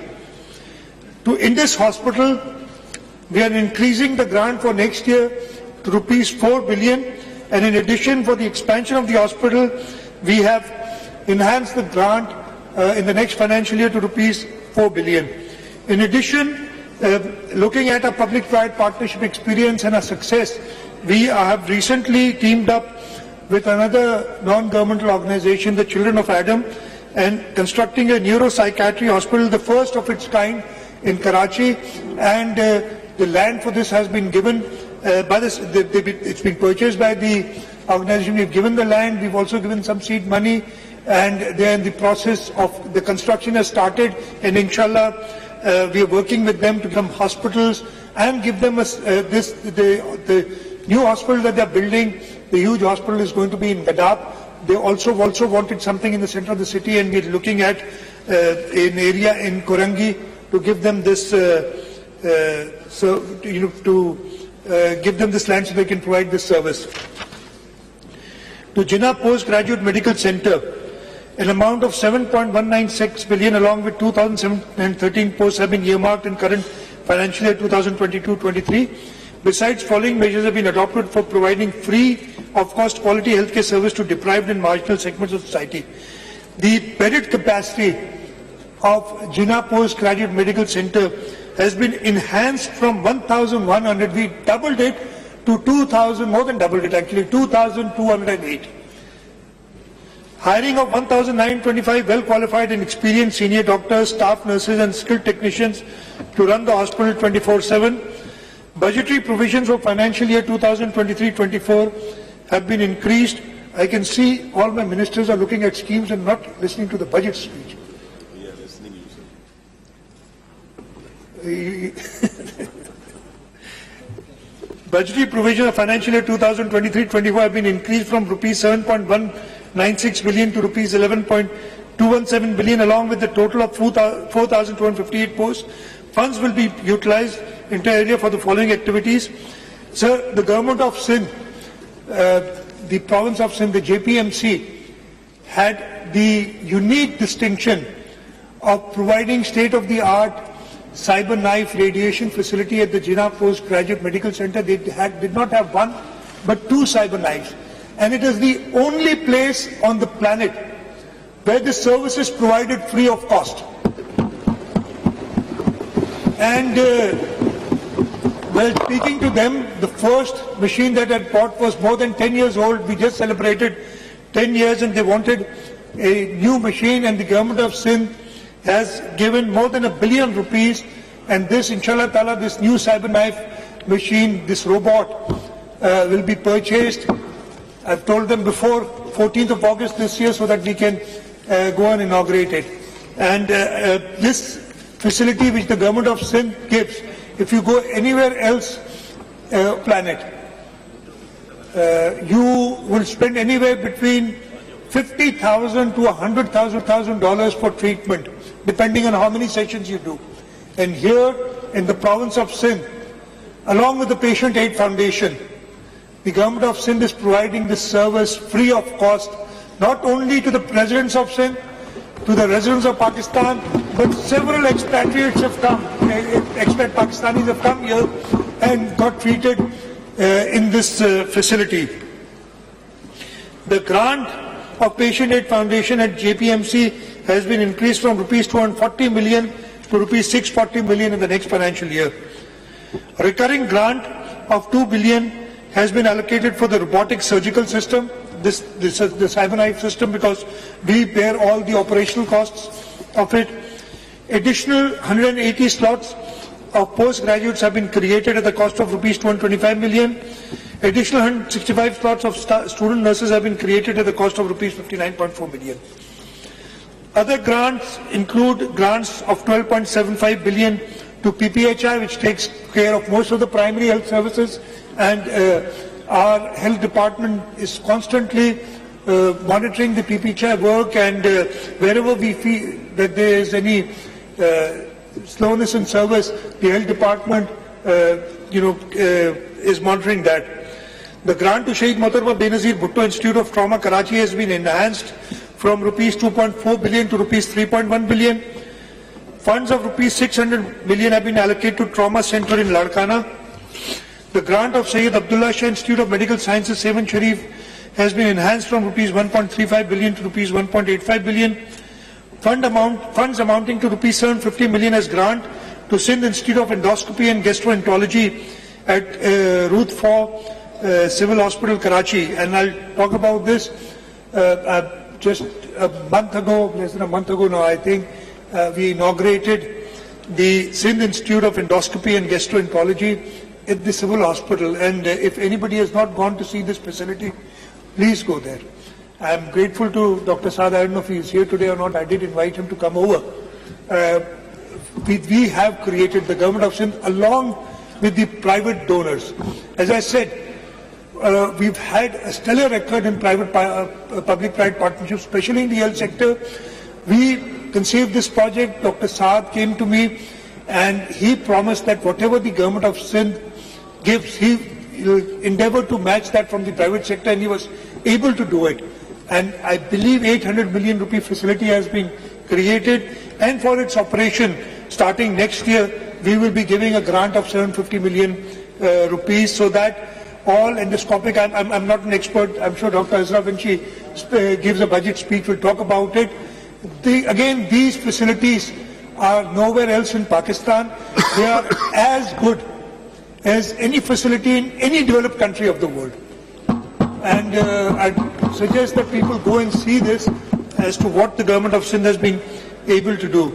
To Indus Hospital, we are increasing the grant for next year to rupees 4 billion, and in addition, for the expansion of the hospital, we have enhanced the grant in the next financial year to rupees 4 billion. In addition, looking at our public-private partnership experience and our success, we have recently teamed up with another non-governmental organization, the Children of Adam, and constructing a neuropsychiatry hospital, the first of its kind in Karachi, and the land for this has been given it's been purchased by the organization. We've given the land, we've also given some seed money, and they're in the process of, the construction has started, and inshallah we are working with them to become hospitals and give them the new hospital that they're building. The huge hospital is going to be in Gadab. They also wanted something in the center of the city, and we're looking at an area in Korangi to give them this, give them this land so they can provide this service. To Jinnah Postgraduate Medical Center, an amount of 7.196 billion along with 2013 posts have been earmarked in current financial year 2022-23. Besides, following measures have been adopted for providing free of cost quality healthcare service to deprived and marginal segments of society. The bedded capacity of Jinnah Postgraduate Medical Center has been enhanced from 1,100, we doubled it to 2,000, more than doubled it actually, 2,208. Hiring of 1,925 well-qualified and experienced senior doctors, staff nurses and skilled technicians to run the hospital 24/7. Budgetary provisions for financial year 2023-24 have been increased. I can see all my ministers are looking at schemes and not listening to the budget speech. We are listening, Budgetary provision of financial year 2023-24 have been increased from rupees 7.196 billion to rupees 11.217 billion, along with the total of 4,258 posts. Funds will be utilized entirely for the following activities. Sir, the government of Sindh, the province of Sindh, the JPMC, had the unique distinction of providing state-of-the-art cyber knife radiation facility at the Jinnah Postgraduate Medical Center. They did not have one, but two cyber knives. And it is the only place on the planet where this service is provided free of cost. And while speaking to them, the first machine that I bought was more than 10 years old. We just celebrated 10 years and they wanted a new machine, and the government of Sindh has given more than ₹1 billion, and this, inshallah ta'ala, this new cyber knife machine, this robot will be purchased. I've told them before 14th of August this year so that we can go and inaugurate it. And this facility which the government of Sindh gives, if you go anywhere else planet, you will spend anywhere between $50,000 to $100,000 for treatment, depending on how many sessions you do. And here in the province of Sindh, along with the Patient Aid Foundation, the government of Sindh is providing this service free of cost, not only to the residents of Sindh, to the residents of Pakistan, but several expatriates have come, expat Pakistanis have come here and got treated in this facility. The grant of Patient Aid Foundation at JPMC has been increased from rupees 240 million to rupees 640 million in the next financial year. A recurring grant of 2 billion has been allocated for the robotic surgical system. This is the cyber knife system, because we bear all the operational costs of it. Additional 180 slots of postgraduates have been created at the cost of rupees 225 million, Additional 165 slots of student nurses have been created at the cost of rupees 59.4 million. Other grants include grants of 12.75 billion to PPHI, which takes care of most of the primary health services, and our health department is constantly monitoring the PPHI work, and wherever we feel that there is any slowness in service, the health department is monitoring that. The grant to Shaheed Mohtarma Benazir Bhutto Institute of Trauma, Karachi has been enhanced from rupees 2.4 billion to rupees 3.1 billion. Funds of rupees 600 million have been allocated to Trauma Center in Larkana. The grant of Syed Abdullah Shah Institute of Medical Sciences, Sevan Sharif, has been enhanced from rupees 1.35 billion to rupees 1.85 billion. Funds amounting to rupees 750 million as grant to Sindh Institute of Endoscopy and Gastroenterology at Ruth for Civil Hospital, Karachi. And I'll talk about this. Just a month ago, less than a month ago now, I think, we inaugurated the Sindh Institute of Endoscopy and Gastroenterology at the Civil Hospital. And if anybody has not gone to see this facility, please go there. I'm grateful to Dr. Saad. I don't know if he's here today or not. I did invite him to come over. We have created, the government of Sindh, along with the private donors. As I said, we've had a stellar record in public-private partnerships, especially in the health sector. We conceived this project. Dr. Saad came to me and he promised that whatever the government of Sindh gives, he will endeavor to match that from the private sector, and he was able to do it. And I believe 800 million rupee facility has been created, and for its operation, starting next year, we will be giving a grant of 750 million rupees, so that all endoscopic, I'm not an expert, I'm sure Dr. Azra, when she gives a budget speech, will talk about it. Again, these facilities are nowhere else in Pakistan. They are as good as any facility in any developed country of the world. And I suggest that people go and see this as to what the government of Sindh has been able to do.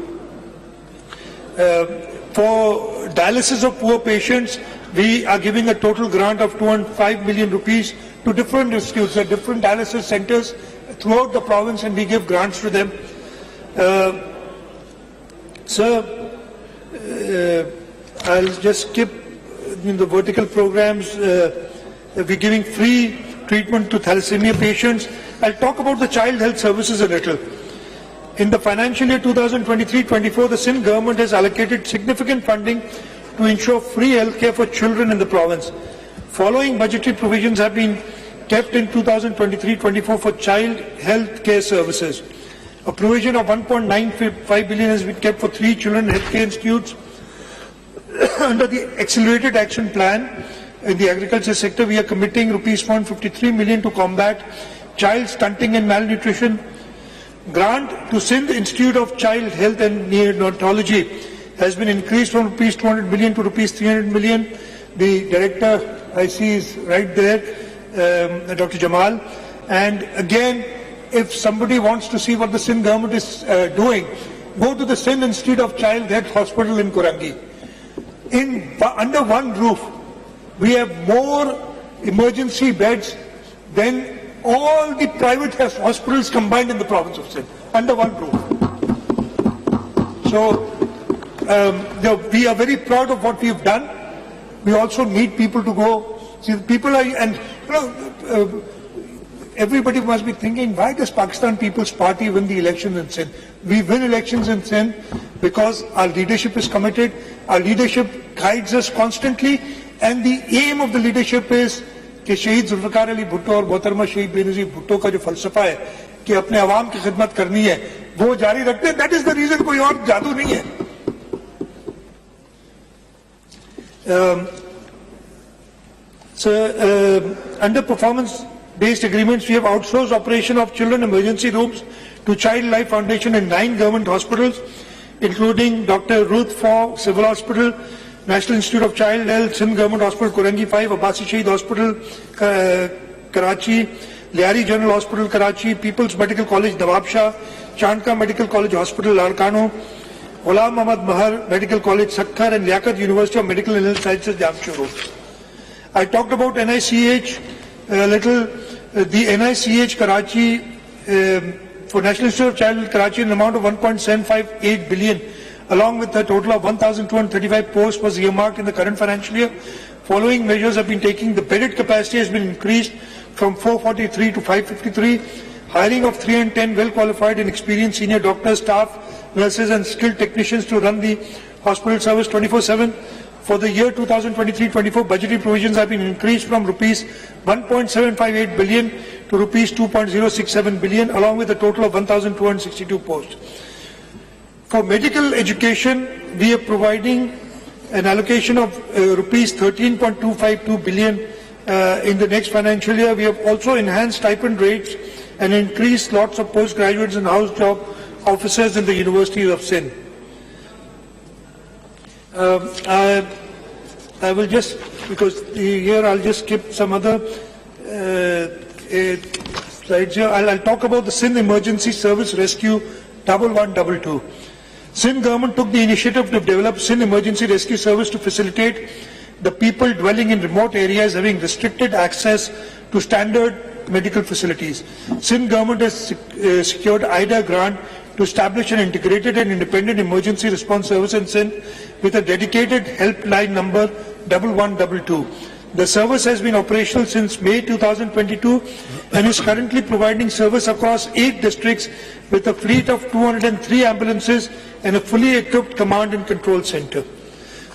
For dialysis of poor patients, we are giving a total grant of 205 million rupees to different institutes, different dialysis centers throughout the province, and we give grants to them. Sir, I'll just skip the vertical programs. We're giving free treatment to thalassemia patients. I'll talk about the child health services a little. In the financial year 2023-24, the Sindh government has allocated significant funding to ensure free healthcare for children in the province. Following budgetary provisions have been kept in 2023-24 for child health care services. A provision of 1.95 billion has been kept for 3 children healthcare institutes. Under the Accelerated Action Plan in the agriculture sector, we are committing rupees 153 million to combat child stunting and malnutrition. Grant to Sindh Institute of Child Health and Neonatology has been increased from rupees 200 million to rupees 300 million. The director, I see, is right there, Dr. Jamal. And again, if somebody wants to see what the Sindh government is doing, go to the Sindh Institute of Child Health Hospital in Kurangi. Under one roof, we have more emergency beds than all the private hospitals combined in the province of Sindh, under one roof. So, we are very proud of what we have done. We also need people to go. See, people are, and everybody must be thinking, why does Pakistan People's Party win the elections in Sindh? We win elections in Sindh because our leadership is committed, our leadership guides us constantly, and the aim of the leadership is कि शहीद जुल्फिकार अली भुट्टो और मोहतरमा शहीद बेनजीर भुट्टो का जो फलसफा है कि अपने आवाम की खिदमत करनी है, वो जारी रखते हैं. दैट इज द रीजन, कोई और जादू नहीं है. Under performance-based agreements, we have outsourced operation of children emergency rooms to Child Life Foundation in 9 government hospitals, including Dr. Ruth for Civil Hospital, National Institute of Child Health, Sindh Government Hospital, Kurangi 5, Abbasi Shaheed Hospital, Karachi, Liari General Hospital, Karachi, People's Medical College, Nawab Shah, Chandka Medical College Hospital, Larkano, Ghulam Muhammad Mahar Medical College, Sakkar, and Liaquat University of Medical and Health Sciences, Jamshedpur. I talked about NICH a little. The NICH Karachi for National Institute of Child Karachi an amount of 1.758 billion along with a total of 1,235 posts was earmarked in the current financial year. Following measures have been taken. The bedded capacity has been increased from 443 to 553. Hiring of 310 well-qualified and experienced senior doctors, staff, nurses and skilled technicians to run the hospital service 24/7. For the year 2023-24, budgetary provisions have been increased from rupees 1.758 billion to rupees 2.067 billion, along with a total of 1,262 posts. For medical education, we are providing an allocation of rupees 13.252 billion in the next financial year. We have also enhanced stipend rates and increased lots of postgraduates and house job officers in the University of Sindh. I will just, because here I'll just skip some other slides here. I'll talk about the Sindh Emergency Service Rescue 1122. Sindh government took the initiative to develop Sindh Emergency Rescue Service to facilitate the people dwelling in remote areas having restricted access to standard medical facilities. Sindh government has secured IDA grant to establish an integrated and independent emergency response service in Sindh with a dedicated helpline number 1122. The service has been operational since May 2022 and is currently providing service across 8 districts with a fleet of 203 ambulances and a fully equipped command and control center.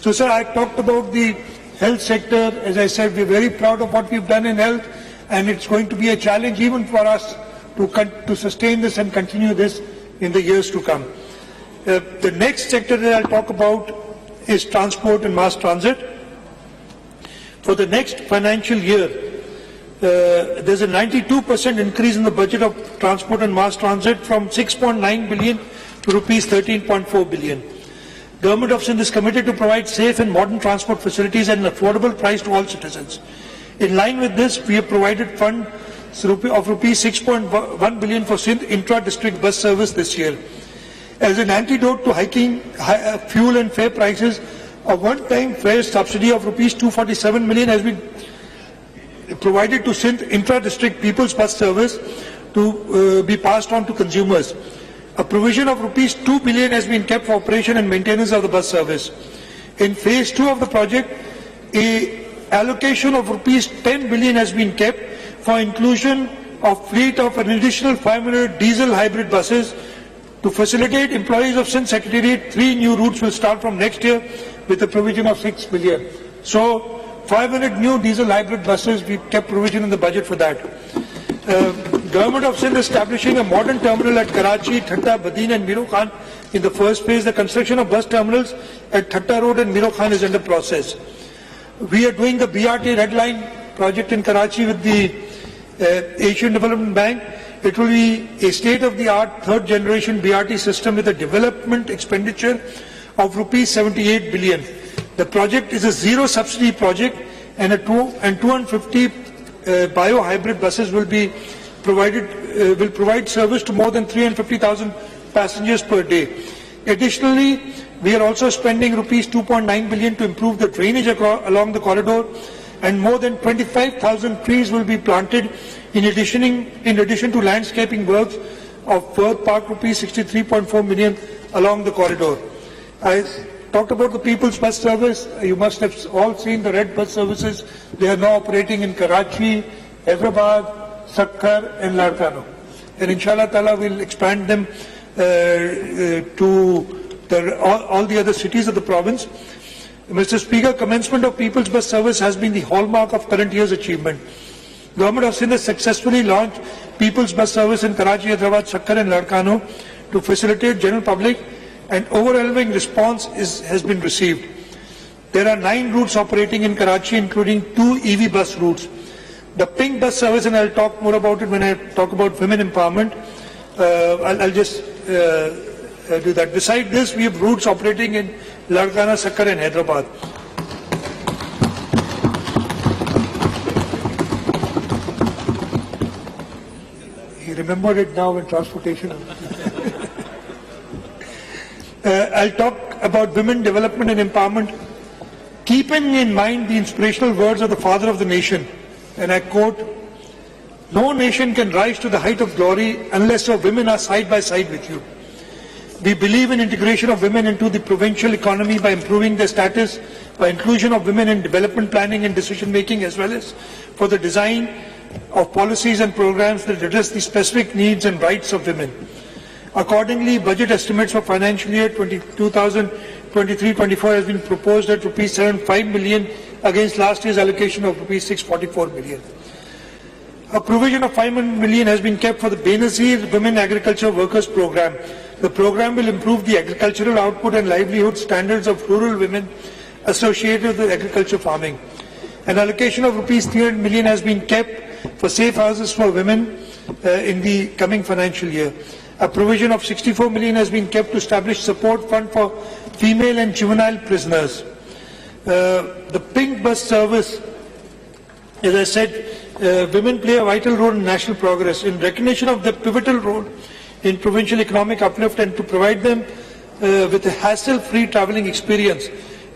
So, sir, I talked about the health sector. As I said, we're very proud of what we've done in health, and it's going to be a challenge even for us to sustain this and continue this in the years to come. The next sector that I'll talk about is transport and mass transit. For the next financial year, there's a 92% increase in the budget of transport and mass transit from 6.9 billion to rupees 13.4 billion. Government of Sindh is committed to provide safe and modern transport facilities at an affordable price to all citizens. In line with this, we have provided funds of rupees 6.1 billion for Sindh intra-district bus service this year. As an antidote to hiking fuel and fare prices, a one-time fare subsidy of rupees 247 million has been provided to Sindh intra-district people's bus service to be passed on to consumers. A provision of rupees 2 billion has been kept for operation and maintenance of the bus service. In phase 2 of the project, a allocation of rupees 10 billion has been kept for inclusion of fleet of an additional 500 diesel hybrid buses. To facilitate employees of Sindh Secretariat, 3 new routes will start from next year with a provision of 6 billion. So 500 new diesel hybrid buses, we kept provision in the budget for that. Government of Sindh establishing a modern terminal at Karachi, Thatta, Badin and Miro Khan in the first phase. The construction of bus terminals at Thatta Road and Miro Khan is under process. We are doing the BRT Red Line project in Karachi with the Asian Development Bank. It will be a state-of-the-art third generation BRT system with a development expenditure of rupees 78 billion. The project is a zero subsidy project and 250 bio-hybrid buses will be provided, will provide service to more than 350,000 passengers per day. Additionally, we are also spending rupees 2.9 billion to improve the drainage along the corridor, and more than 25,000 trees will be planted in addition to landscaping works of worth park rupees 63.4 million along the corridor. I talked about the People's Bus Service. You must have all seen the red bus services. They are now operating in Karachi, Hyderabad, Sakkar and Larkano. And inshallah ta'ala we'll expand them to all the other cities of the province. Mr. Speaker, commencement of People's Bus Service has been the hallmark of current year's achievement. Government of Sindh has successfully launched People's Bus Service in Karachi, Hyderabad, Sakkar and Larkano to facilitate general public, and overwhelming response has been received. There are 9 routes operating in Karachi, including 2 EV bus routes. The pink bus service, and I'll talk more about it when I talk about women empowerment. I'll just do that. Besides this, we have routes operating in Larkana, Sakkar and Hyderabad. He remembered it now in transportation. I'll talk about women development and empowerment. Keeping in mind the inspirational words of the father of the nation, and I quote, "No nation can rise to the height of glory unless your women are side by side with you." We believe in integration of women into the provincial economy by improving their status, by inclusion of women in development planning and decision making, as well as for the design of policies and programs that address the specific needs and rights of women. Accordingly, budget estimates for financial year 2023-24 has been proposed at rupees 75 million against last year's allocation of rupees 644 million. A provision of 5 million has been kept for the Benazir Women Agriculture Workers Program. The program will improve the agricultural output and livelihood standards of rural women associated with agriculture farming. An allocation of rupees 300 million has been kept for safe houses for women in the coming financial year. A provision of 64 million has been kept to establish support fund for female and juvenile prisoners. The Pink Bus Service, as I said, women play a vital role in national progress. In recognition of their pivotal role in provincial economic uplift and to provide them with a hassle-free travelling experience,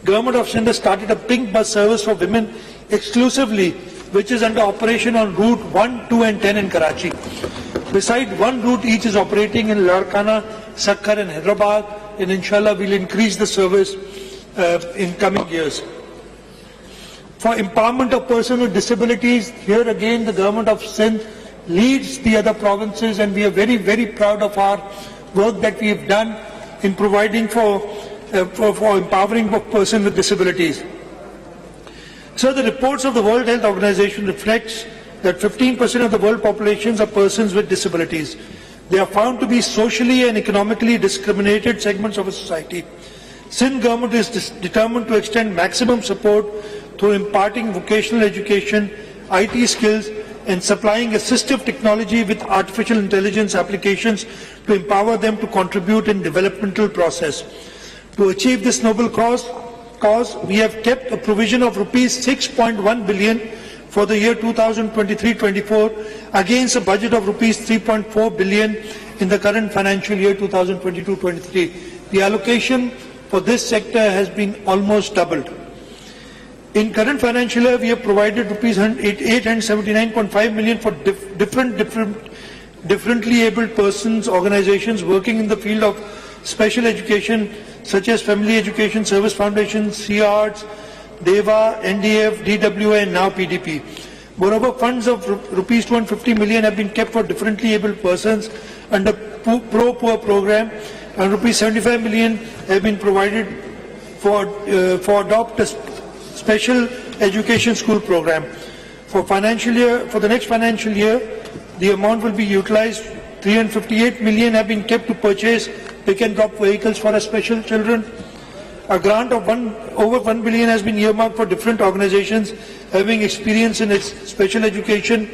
Government of Sindh has started a Pink Bus Service for women exclusively, which is under operation on route 1, 2 and 10 in Karachi. Besides, one route each is operating in Larkana, Sakkar and Hyderabad, and inshallah we'll increase the service in coming years. For empowerment of persons with disabilities, here again the Government of Sindh leads the other provinces, and we are very, very proud of our work that we have done in providing for empowering of persons with disabilities. So the reports of the World Health Organization reflects that 15% of the world populations are persons with disabilities. They are found to be socially and economically discriminated segments of a society. Sindh government is determined to extend maximum support through imparting vocational education, IT skills, and supplying assistive technology with artificial intelligence applications to empower them to contribute in developmental process. To achieve this noble cause, we have kept a provision of rupees 6.1 billion for the year 2023-24 against a budget of rupees 3.4 billion in the current financial year 2022-23. The allocation for this sector has been almost doubled. In current financial year, we have provided rupees 879.5 million for differently abled persons, organizations working in the field of special education, such as Family Education Service Foundation, CARDS, DEVA, NDF, DWA, and now PDP. Moreover, funds of rupees 250 million have been kept for differently abled persons under Pro-Poor program, and rupees 75 million have been provided for adopt a special education school program. For the next financial year, the amount will be utilized. 358 million have been kept to purchase pick and drop vehicles for our special children. A grant of over 1 billion has been earmarked for different organizations having experience in its special education.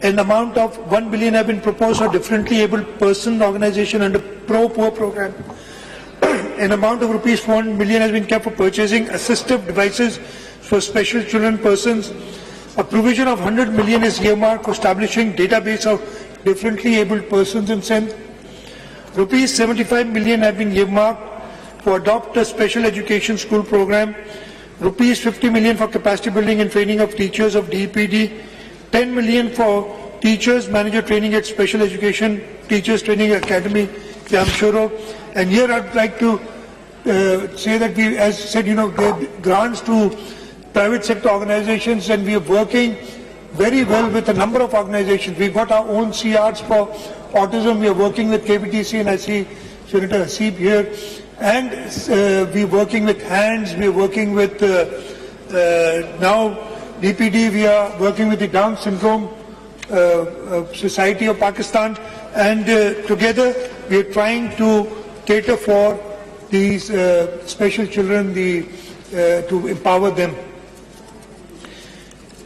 An amount of 1 billion have been proposed for differently abled person organization under Pro-Poor program. An amount of rupees 400 million has been kept for purchasing assistive devices for special children persons. A provision of 100 million is earmarked for establishing database of differently abled persons in Sindh. Rupees 75 million have been earmarked for adopt a special education school program. Rupees 50 million for capacity building and training of teachers of DEPD. 10 million for teachers manager training at Special Education Teachers Training Academy, Jamshoro. And here I'd like to say that we, as said, there are grants to private sector organizations, and we are working very well with a number of organizations. We've got our own CRs for autism. We are working with KBTC, and I see Senator Hasib here. And we're working with HANDS. We're working with now DPD. We are working with the Down Syndrome Society of Pakistan. And together we are trying to cater for these special children, to empower them.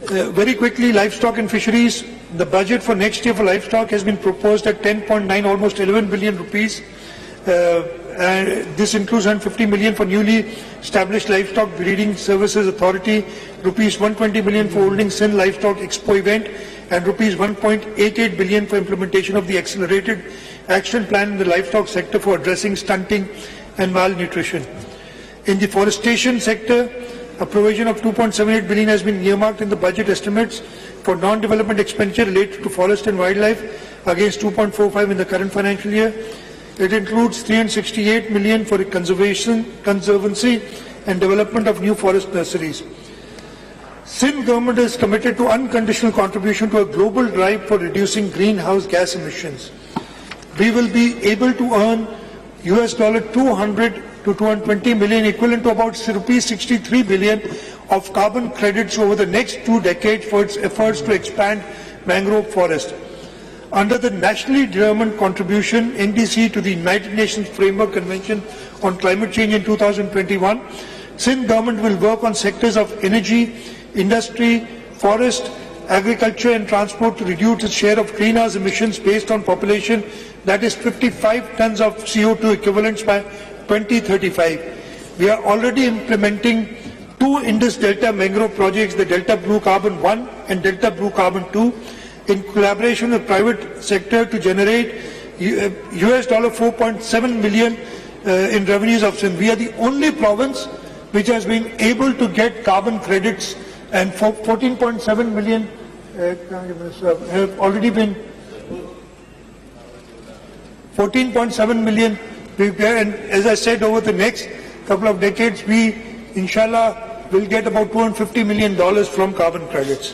Very quickly, livestock and fisheries. The budget for next year for livestock has been proposed at 10.9, almost 11 billion rupees. And this includes 150 million for newly established Livestock Breeding Services Authority, rupees 120 million for holding Sindh Livestock Expo event, and rupees 1.88 billion for implementation of the accelerated action plan in the livestock sector for addressing stunting and malnutrition. In the forestation sector, A provision of 2.78 billion has been earmarked in the budget estimates for non-development expenditure related to forest and wildlife against 2.45 in the current financial year. It includes 368 million for conservancy and development of new forest nurseries. Sindh government is committed to unconditional contribution to a global drive for reducing greenhouse gas emissions. We will be able to earn US $200 to 220 million, equivalent to about rupees 63 billion of carbon credits over the next 2 decades for its efforts to expand mangrove forest. Under the nationally determined contribution NDC to the United Nations Framework Convention on Climate Change in 2021, Sindh government will work on sectors of energy, industry, forest, agriculture and transport to reduce its share of greenhouse emissions based on population, that is 55 tons of CO2 equivalents by 2035. We are already implementing 2 Indus Delta mangrove projects, the Delta Blue Carbon 1 and Delta Blue Carbon 2, in collaboration with the private sector to generate US $4.7 million in revenues of Sindh. We are the only province which has been able to get carbon credits, and 14.7 million have already been 14.7 million. And as I said, over the next couple of decades, we, inshallah, will get about $250 million from carbon credits.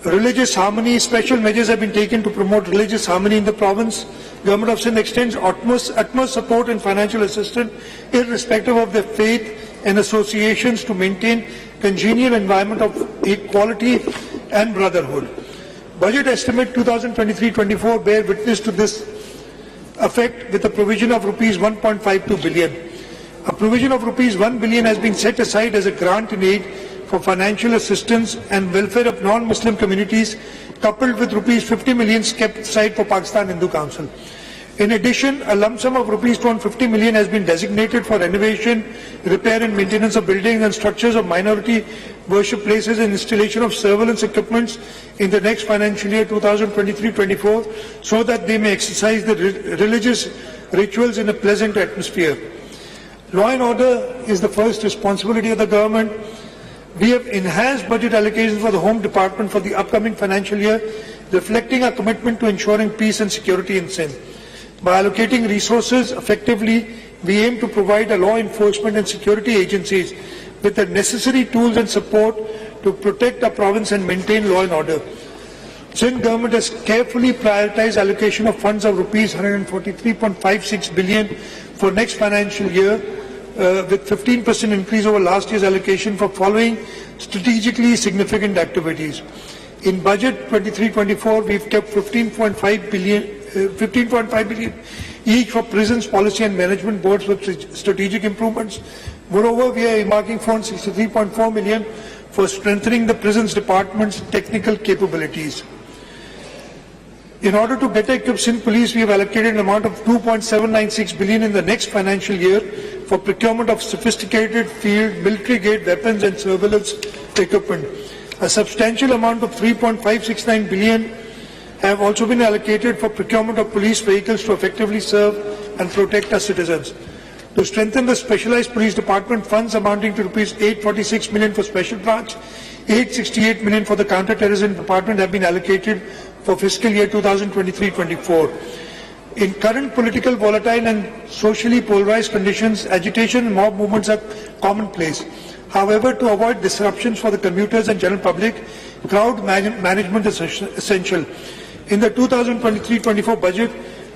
Religious harmony, special measures have been taken to promote religious harmony in the province. Government of Sindh extends utmost support and financial assistance irrespective of their faith and associations to maintain congenial environment of equality and brotherhood. Budget estimate 2023-24 bear witness to this effect with a provision of rupees 1.52 billion. A provision of rupees 1 billion has been set aside as a grant in aid for financial assistance and welfare of non-Muslim communities, coupled with rupees 50 million kept aside for Pakistan Hindu Council. In addition, a lump sum of rupees 250 million has been designated for renovation, repair and maintenance of buildings and structures of minority worship places and installation of surveillance equipments in the next financial year 2023-24 so that they may exercise the religious rituals in a pleasant atmosphere. Law and order is the first responsibility of the government. We have enhanced budget allocations for the Home Department for the upcoming financial year, reflecting our commitment to ensuring peace and security in Sindh. By allocating resources effectively, we aim to provide our law enforcement and security agencies with the necessary tools and support to protect our province and maintain law and order. Sindh government has carefully prioritized allocation of funds of rupees 143.56 billion for next financial year, with 15% increase over last year's allocation for following strategically significant activities. In budget 23-24, we've kept 15.5 billion each for prisons, policy and management boards for strategic improvements. Moreover, we are earmarking funds 63.4 million for strengthening the prisons department's technical capabilities. In order to better equip Sindh Police, we have allocated an amount of 2.796 billion in the next financial year for procurement of sophisticated field, military-grade weapons and surveillance equipment. A substantial amount of 3.569 billion have also been allocated for procurement of police vehicles to effectively serve and protect our citizens. To strengthen the specialized police department, funds amounting to rupees 846 million for special branch, 868 million for the counter-terrorism department have been allocated for fiscal year 2023-24. In current political, volatile and socially polarized conditions, agitation and mob movements are commonplace. However, to avoid disruptions for the commuters and general public, crowd management is essential. In the 2023-24 budget,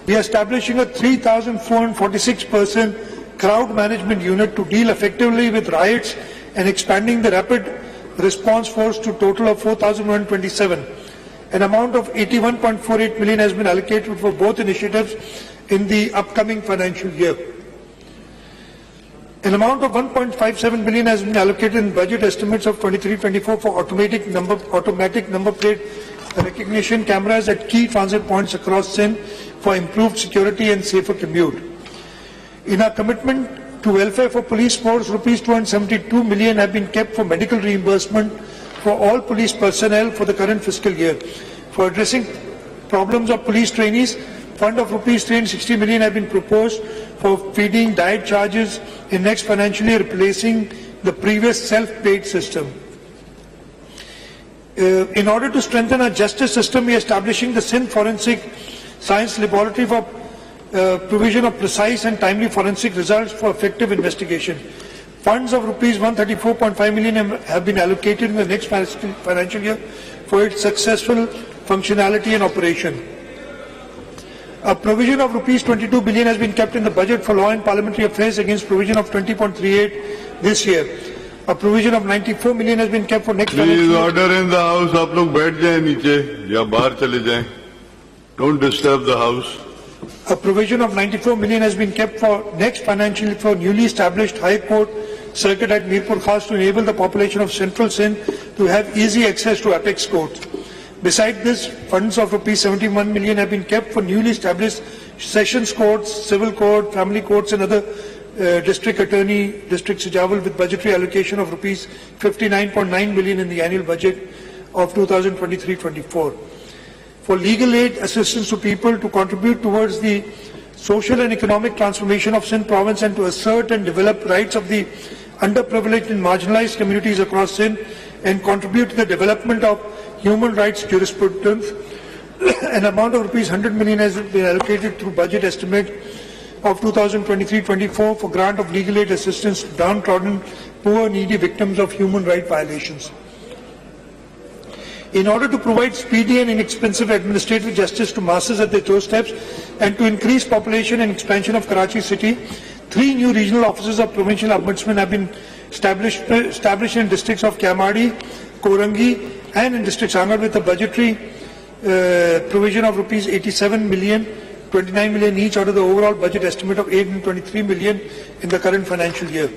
we are establishing a 3,446-person crowd management unit to deal effectively with riots and expanding the rapid response force to a total of 4,127. An amount of 81.48 million has been allocated for both initiatives in the upcoming financial year. An amount of 1.57 billion has been allocated in budget estimates of 23-24 for automatic number plate recognition cameras at key transit points across Sindh for improved security and safer commute. In our commitment to welfare for police force, rupees 272 million have been kept for medical reimbursement for all police personnel for the current fiscal year. For addressing problems of police trainees, fund of rupees 360 million have been proposed for feeding diet charges in next financial year, replacing the previous self-paid system. In order to strengthen our justice system, we are establishing the Sindh Forensic Science Laboratory for provision of precise and timely forensic results for effective investigation. Funds of rupees 134.5 million have been allocated in the next financial year for its successful functionality and operation. A provision of rupees 22 billion has been kept in the budget for law and parliamentary affairs against provision of 20.38 this year. A provision of 94 million has been kept for next financial Please year. order in the house. आप लोग बैठ जाएं नीचे या बाहर चले जाएं. Don't disturb the house. A provision of 94 million has been kept for next financial year for newly established High Court circuit at Mirpur Khas to enable the population of Central Sindh to have easy access to apex courts. Besides this, funds of rupees 71 million have been kept for newly established sessions courts, civil court, family courts and other district attorney, district Sijawal with budgetary allocation of rupees 59.9 million in the annual budget of 2023-24. For legal aid assistance to people to contribute towards the social and economic transformation of Sindh province and to assert and develop rights of the underprivileged and marginalized communities across Sindh and contribute to the development of human rights jurisprudence, an amount of rupees 100 million has been allocated through budget estimate of 2023-24 for grant of legal aid assistance to downtrodden, poor, needy victims of human rights violations. In order to provide speedy and inexpensive administrative justice to masses at their doorsteps and to increase population and expansion of Karachi city, 3 new regional offices of provincial ombudsman have been established in districts of Kiamadi, Korangi and in district Sangar with a budgetary provision of rupees 87 million, 29 million each out of the overall budget estimate of 823 million in the current financial year.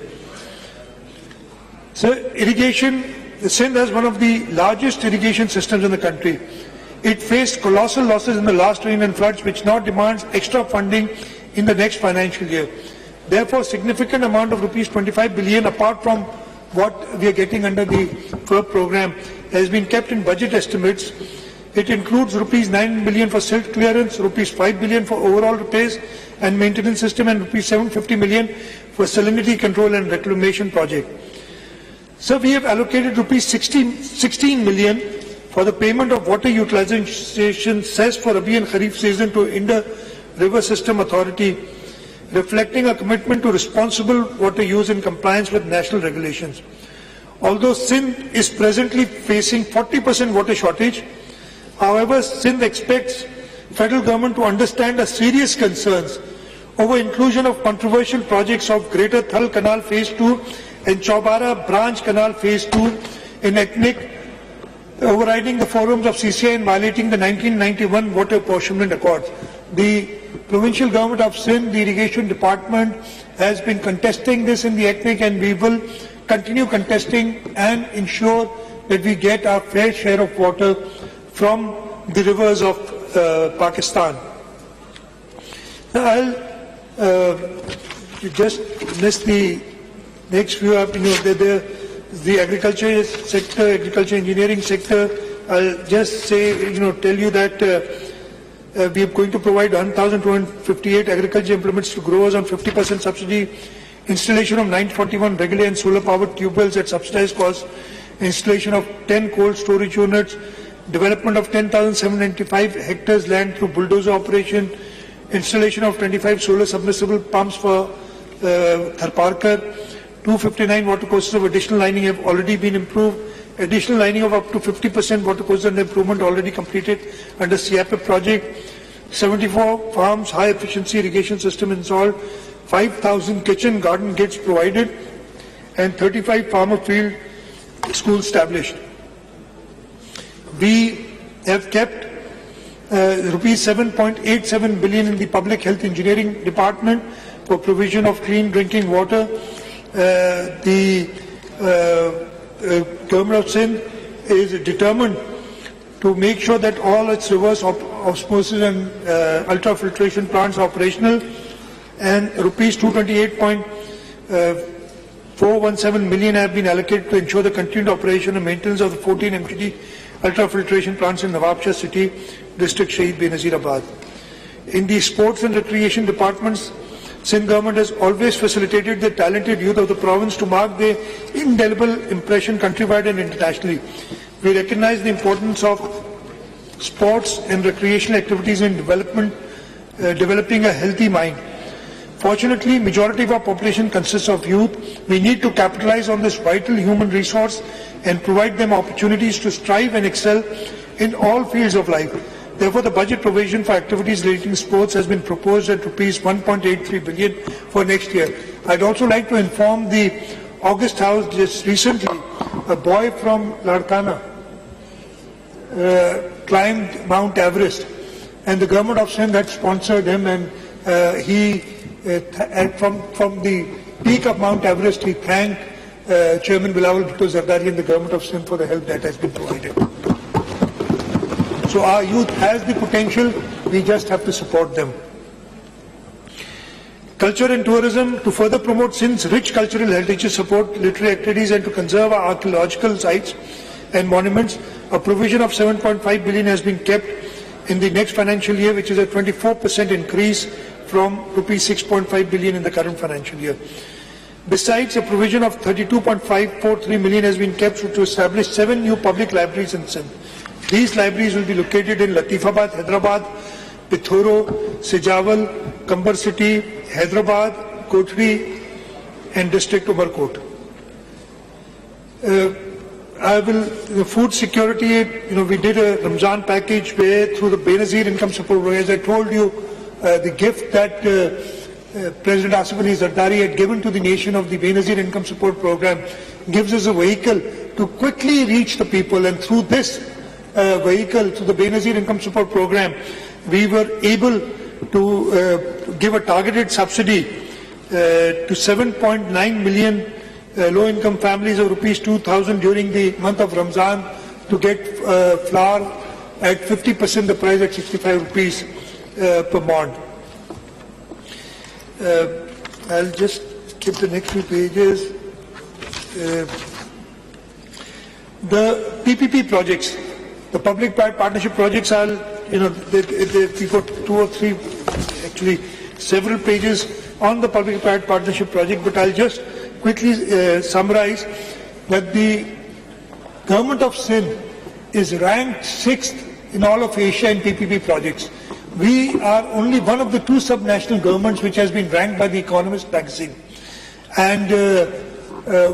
So irrigation, Sindh has one of the largest irrigation systems in the country. It faced colossal losses in the last rain and floods, which now demands extra funding in the next financial year. Therefore, significant amount of rupees 25 billion, apart from what we are getting under the FERB program, has been kept in budget estimates. It includes rupees 9 billion for silt clearance, rupees 5 billion for overall repairs and maintenance system, and rupees 750 million for salinity control and reclamation project. So we have allocated rupees 16 million for the payment of water utilization cess for Rabi and Kharif season to Indus River System Authority, reflecting a commitment to responsible water use in compliance with national regulations. Although Sindh is presently facing 40% water shortage, however, Sindh expects federal government to understand the serious concerns over inclusion of controversial projects of Greater Thal Canal Phase 2 and Chaubara Branch Canal Phase 2 in ethnic, overriding the forums of CCI and violating the 1991 Water Apportionment Accords. The provincial government of Sindh, the irrigation department, has been contesting this in the ethnic, and we will continue contesting and ensure that we get our fair share of water from the rivers of Pakistan. I'll just miss the next few up, the agriculture sector, agriculture engineering sector. I'll just say, tell you that we are going to provide 1,258 agriculture implements to growers on 50% subsidy, installation of 941 regular and solar powered tube wells at subsidized cost, installation of 10 cold storage units, development of 10,795 hectares land through bulldozer operation, installation of 25 solar submersible pumps for Tharparkar, 259 watercourses of additional lining have already been improved. Additional lining of up to 50% watercourses and improvement already completed under CIAP project. 74 farms, high efficiency irrigation system installed. 5,000 kitchen garden gates provided. And 35 farmer field schools established. We have kept rupees 7.87 billion in the public health engineering department for provision of clean drinking water. The government of Sindh is determined to make sure that all its reverse osmosis and ultrafiltration plants are operational, and rupees 228.417 million have been allocated to ensure the continued operation and maintenance of the 14 MTD ultrafiltration plants in Nawab Shah city, district Shaheed Benazir Abad. In the sports and recreation departments, Sindh government has always facilitated the talented youth of the province to mark their indelible impression countrywide and internationally. We recognize the importance of sports and recreational activities in developing a healthy mind. Fortunately, majority of our population consists of youth. We need to capitalize on this vital human resource and provide them opportunities to strive and excel in all fields of life. Therefore, the budget provision for activities relating to sports has been proposed at rupees 1.83 billion for next year. I'd also like to inform the August House just recently, a boy from Larkana climbed Mount Everest, and the government of Sindh had sponsored him, and from the peak of Mount Everest, he thanked Chairman Bilawal Bhutto Zardari and the government of Sindh for the help that has been provided. So our youth has the potential, we just have to support them. Culture and tourism, to further promote Sindh's rich cultural heritage, support literary activities and to conserve our archaeological sites and monuments, a provision of 7.5 billion has been kept in the next financial year, which is a 24% increase from rupees 6.5 billion in the current financial year. Besides, a provision of 32.543 million has been kept to establish 7 new public libraries in Sindh. These libraries will be located in Latifabad, Hyderabad, Pithoro, Sejawal, Kambar City, Hyderabad, Kothri, and District Umarkot. The food security, we did a Ramzan package where through the Benazir income support program, as I told you, the gift that President Asif Ali Zardari had given to the nation of the Benazir income support program gives us a vehicle to quickly reach the people, and through this vehicle, through the Benazir income support program, we were able to give a targeted subsidy to 7.9 million low-income families of rupees 2,000 during the month of Ramzan to get flour at 50% the price at 65 rupees per mond. I'll just skip the next few pages. The PPP projects, the public-private partnership projects are, we've got 2 or 3, actually several pages on the public-private partnership project, but I'll just quickly summarize that the government of Sindh is ranked 6th in all of Asia in PPP projects. We are only one of the 2 subnational governments which has been ranked by the Economist magazine. And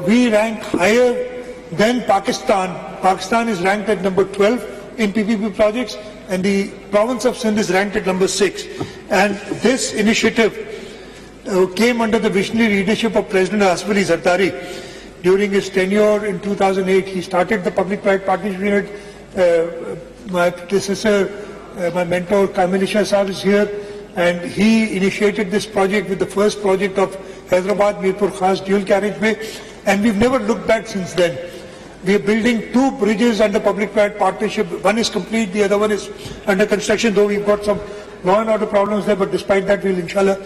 we rank higher than Pakistan. Pakistan is ranked at number 12 in PPP projects, and the province of Sindh is ranked at number 6. And this initiative came under the visionary leadership of President Asif Ali Zardari. During his tenure in 2008, he started the public-private partnership unit. My predecessor, my mentor, Kamil Shah Sahib is here, and he initiated this project with the first project of Hyderabad Mirpur Khas dual carriageway, and we've never looked back since then. We are building 2 bridges under public-private partnership. One is complete, the other one is under construction, though we've got some law and order problems there, but despite that, we'll inshallah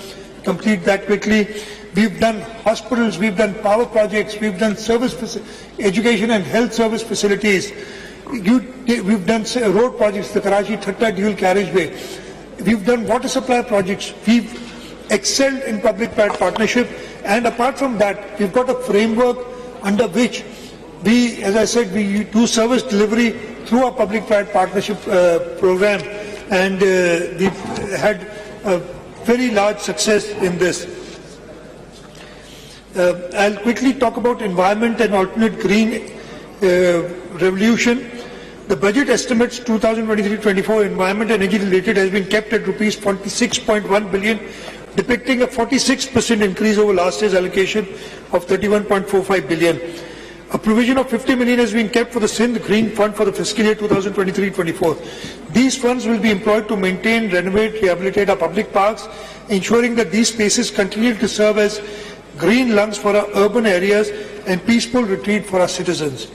complete that quickly. We've done hospitals, we've done power projects, we've done education and health service facilities. We've done road projects, the Karachi-Thatta dual carriageway. We've done water supply projects. We've excelled in public-private partnership, and apart from that, we've got a framework under which we, as I said, we do service delivery through our public-private partnership program, and we've had a very large success in this. I'll quickly talk about environment and alternate green revolution. The budget estimates 2023-24 environment and energy related has been kept at rupees 46.1 billion, depicting a 46% increase over last year's allocation of 31.45 billion. A provision of 50 million has been kept for the Sindh Green Fund for the fiscal year 2023-24. These funds will be employed to maintain, renovate, rehabilitate our public parks, ensuring that these spaces continue to serve as green lungs for our urban areas and peaceful retreat for our citizens.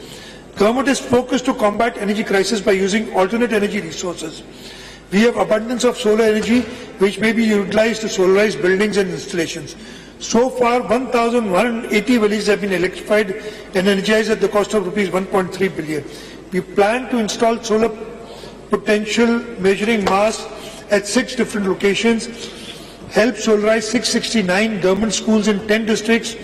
Government is focused to combat energy crisis by using alternate energy resources. We have abundance of solar energy which may be utilized to solarize buildings and installations. So far, 1,180 villages have been electrified and energized at the cost of rupees 1.3 billion. We plan to install solar potential measuring masts at 6 different locations, helped solarize 669 government schools in 10 districts,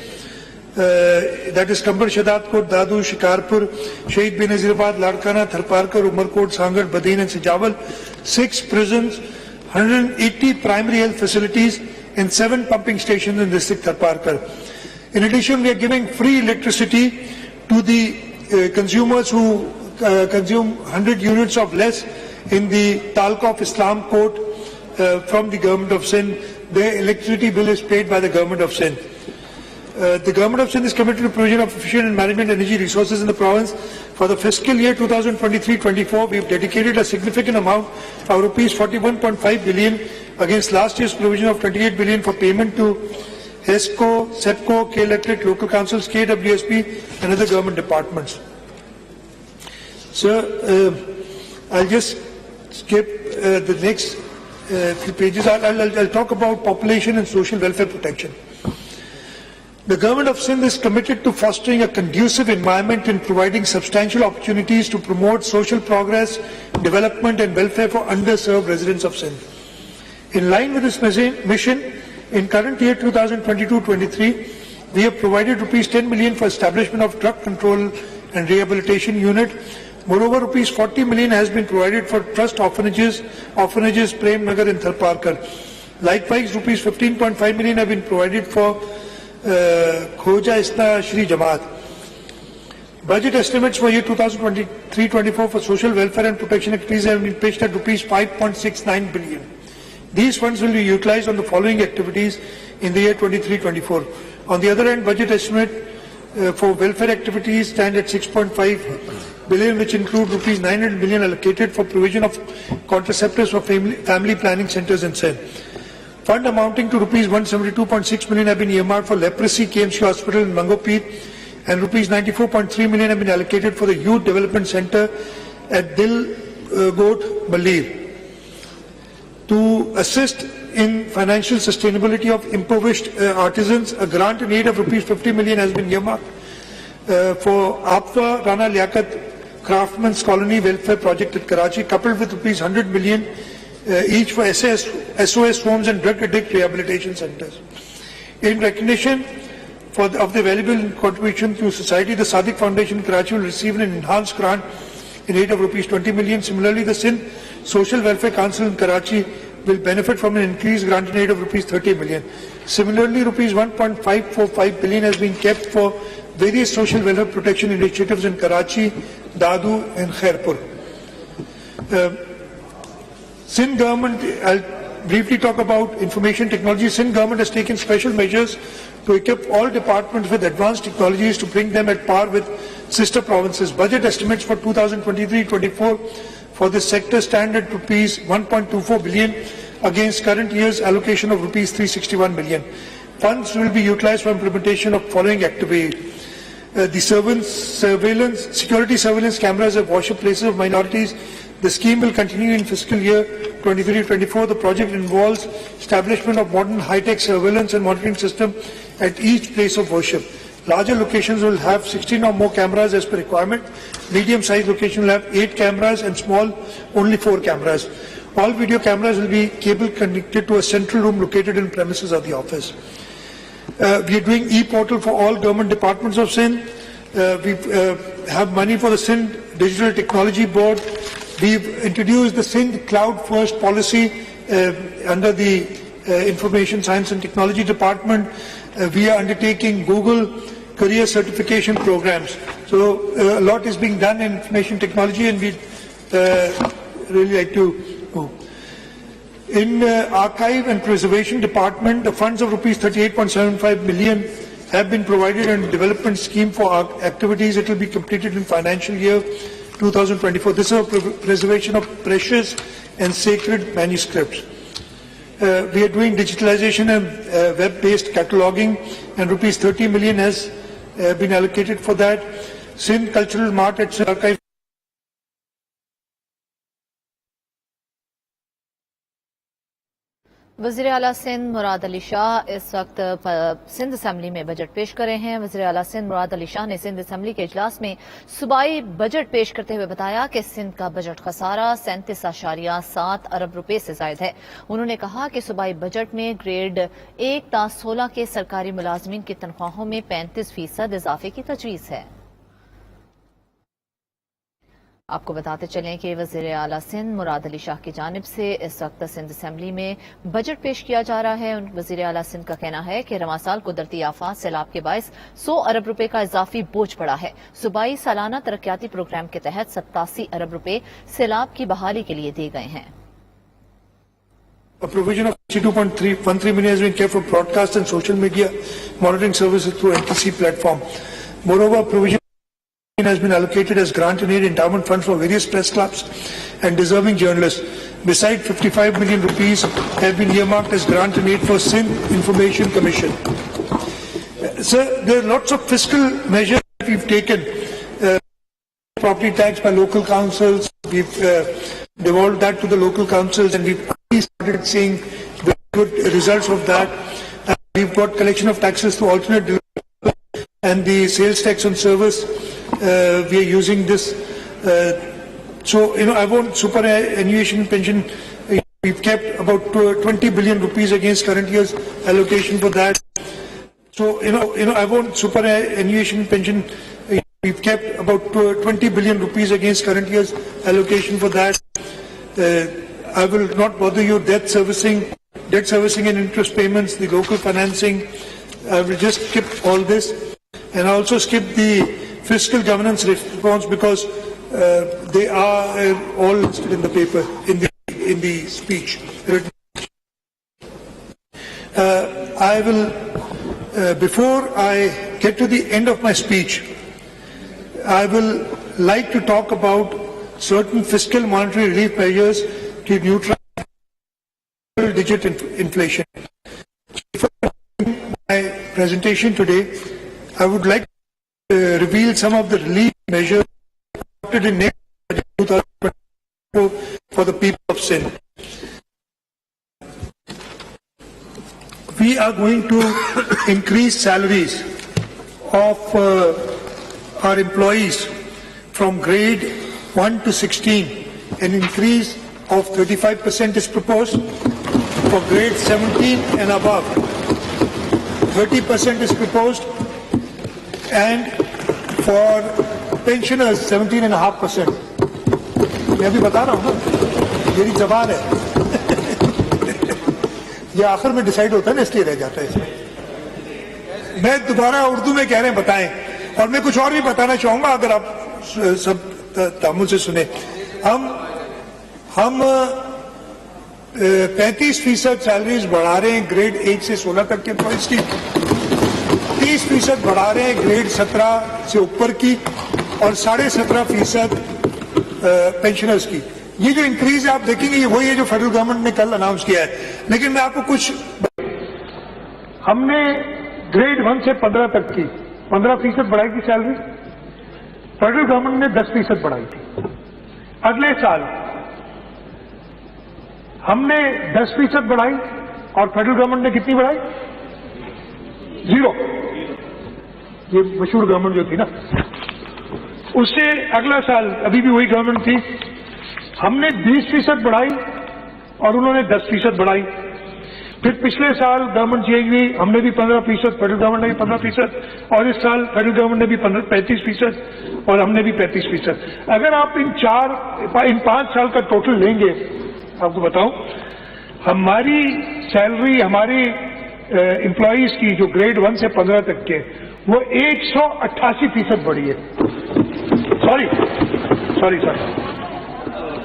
that is Kambar, Shahdadkot, Dadu, Shikarpur, Shahid Benazirabad, Ladkana, Tharparkar, Umarkot, Sangar, Badin and Sijawal, 6 prisons, 180 primary health facilities and 7 pumping stations in district Tharparkar. In addition, we are giving free electricity to the consumers who consume 100 units of less in the Talqa of Islam Court from the government of Sindh. Their electricity bill is paid by the government of Sindh. The government of Sindh is committed to provision of efficient and management energy resources in the province. For the fiscal year 2023-24, we have dedicated a significant amount of rupees 41.5 billion against last year's provision of 28 billion for payment to HESCO, SEPCO, K-Electric, local councils, KWSP and other government departments. Sir, I'll just skip the next few pages. I'll talk about population and social welfare protection. The government of Sindh is committed to fostering a conducive environment and providing substantial opportunities to promote social progress, development and welfare for underserved residents of Sindh. In line with this mission, in current year 2022-23, we have provided rupees 10 million for establishment of drug control and rehabilitation unit. Moreover, rupees 40 million has been provided for trust orphanages Prem Nagar and Tharparkar. Likewise, rupees 15.5 million have been provided for Khoja Isna Shri Jamaat. Budget estimates for year 2023-24 for social welfare and protection activities have been pitched at rupees 5.69 billion. These funds will be utilized on the following activities in the year 23-24. On the other hand, budget estimate for welfare activities stand at 6.5 billion, which include rupees 900 million allocated for provision of contraceptives for family planning centers in Sindh. Fund amounting to rupees 172.6 million have been earmarked for leprosy KMC hospital in Mangopeet, and rupees 94.3 million have been allocated for the youth development center at Dil Goat Balir. To assist in financial sustainability of impoverished artisans, a grant in aid of rupees 50 million has been earmarked for Apwa Rana Liaquat Craftsmen's Colony Welfare Project at Karachi, coupled with rupees 100 million each for SOS homes and drug addict rehabilitation centers. In recognition of the valuable contribution to society, the Sadiq Foundation Karachi will receive an enhanced grant in aid of rupees 20 million. Similarly, the Sindh Social Welfare Council in Karachi will benefit from an increased grant in aid of rupees 30 million. Similarly, rupees 1.545 billion has been kept for various social welfare protection initiatives in Karachi, Dadu and Khairpur. Sindh government, I'll briefly talk about information technology. Sindh government has taken special measures to equip all departments with advanced technologies to bring them at par with sister provinces. Budget estimates for 2023-24 for this sector stand at rupees 1.24 billion against current year's allocation of rupees 361 million. Funds will be utilized for implementation of following activities. The security surveillance cameras at worship places of minorities. The scheme will continue in fiscal year 23-24. The project involves establishment of modern high-tech surveillance and monitoring system at each place of worship. Larger locations will have 16 or more cameras as per requirement. Medium-sized locations will have 8 cameras and small only 4 cameras. All video cameras will be cable connected to a central room located in premises of the office. We are doing e-portal for all government departments of Sindh. We have money for the Sindh Digital Technology Board. We've introduced the Sindh Cloud First policy under the Information Science and Technology Department. We are undertaking Google career certification programs. So a lot is being done in information technology, and we'd really like to move. In Archive and Preservation Department, the funds of rupees 38.75 million have been provided in development scheme for our activities. It will be completed in financial year 2024. This is a preservation of precious and sacred manuscripts. We are doing digitalization and web-based cataloging, and rupees 30 million has been allocated for that. Sindh Cultural Mart at Archive. وزیر اعلیٰ سندھ مراد علی شاہ اس وقت Sindh assembly میں budget پیش کر رہے ہیں۔ وزیر اعلیٰ سندھ مراد علی شاہ نے سندھ اسمبلی کے اجلاس میں صوبائی بجٹ پیش کرتے ہوئے بتایا کہ سندھ کا بجٹ خسارہ 37.7 ارب روپے سے زائد ہے۔ انہوں نے کہا کہ صوبائی بجٹ میں گریڈ 1 تا 16 کے سرکاری ملازمین کی تنخواہوں میں 35% اضافے کی تجویز ہے۔ آپ کو بتاتے چلیں کہ وزیر اعلیٰ سندھ مراد علی شاہ کی جانب سے اس وقت سندھ اسمبلی میں بجٹ پیش کیا جا رہا ہے۔ وزیر اعلیٰ سندھ کا کہنا ہے کہ رواں سال قدرتی آفات سیلاب کے باعث 100 ارب روپے کا اضافی بوجھ پڑا ہے۔ صوبائی سالانہ ترقیاتی پروگرام کے تحت 87 ارب روپے سیلاب کی بحالی کے لیے دیے گئے ہیں۔ A provision of 62.13 million has been kept for broadcast and social media monitoring services through NTC platform. Moreover, provision has been allocated as grant and aid endowment funds for various press clubs and deserving journalists. Besides, 55 million rupees have been earmarked as grant and aid for Sindh Information Commission. Sir, there are lots of fiscal measures that we've taken. Property tax by local councils, we've devolved that to the local councils, and we've started seeing very good results of that. We've got collection of taxes through alternate delivery and the sales tax on service. We are using this. So, I want superannuation pension. We've kept about 20 billion rupees against current year's allocation for that. So, I want superannuation pension. We've kept about 20 billion rupees against current year's allocation for that. I will not bother you. Debt servicing and interest payments, the local financing. I will just skip all this, and I also skip the fiscal governance response because they are all listed in the paper, in the speech. I will, before I get to the end of my speech, I will like to talk about certain fiscal monetary relief measures to neutralize digit inflation. Before my presentation today, I would like to reveal some of the relief measures adopted in next budget 2024 for the people of Sindh. We are going to increase salaries of our employees from grade 1 to 16. An increase of 35% is proposed. For grade 17 and above, 30% is proposed. And for pensioners, 17.5%. میں ابھی بتا رہا ہوں نا، میری زبان ہے یہ آخر میں ڈیسائیڈ ہوتا ہے نا، اس لیے رہ جاتا ہے اس میں۔ میں دوبارہ اردو میں کہہ رہے ہیں بتائیں، اور میں کچھ اور بھی بتانا چاہوں گا اگر آپ سب تامل سے سنیں۔ ہم 35% سیلریز بڑھا رہے ہیں گریڈ 1 سے 16 تک کے امپلائیز کی، 30% بڑھا رہے ہیں گریڈ 17 سے اوپر کی، اور 17.5% پینشنرز کی۔ یہ جو انکریز آپ دیکھیں گے یہ وہی ہے جو فیڈرل گورنمنٹ نے کل اناؤنس کیا ہے، لیکن میں آپ کو کچھ، ہم نے گریڈ 1 سے 15 تک کی 15% بڑھائی تھی سیلری، فیڈرل گورنمنٹ نے 10% بڑھائی تھی۔ اگلے سال ہم نے 10% بڑھائی اور فیڈرل گورنمنٹ نے کتنی بڑھائی؟ 0۔ یہ مشہور گورنمنٹ جو تھی نا، اس سے اگلا سال ابھی بھی وہی گورنمنٹ تھی، ہم نے 20% بڑھائی اور انہوں نے 10% بڑھائی۔ پھر پچھلے سال گورنمنٹ چینج ہوئی، ہم نے بھی 15%، فیڈرل گورنمنٹ نے بھی 15%، اور اس سال فیڈرل گورنمنٹ نے بھی 35% اور ہم نے بھی 35%۔ اگر آپ ان 5 سال کا ٹوٹل لیں گے، آپ کو بتاؤں ہماری سیلری ہماری امپلائیز کی جو گریڈ 1 سے 15 تک کے، وہ 188% بڑھی ہے۔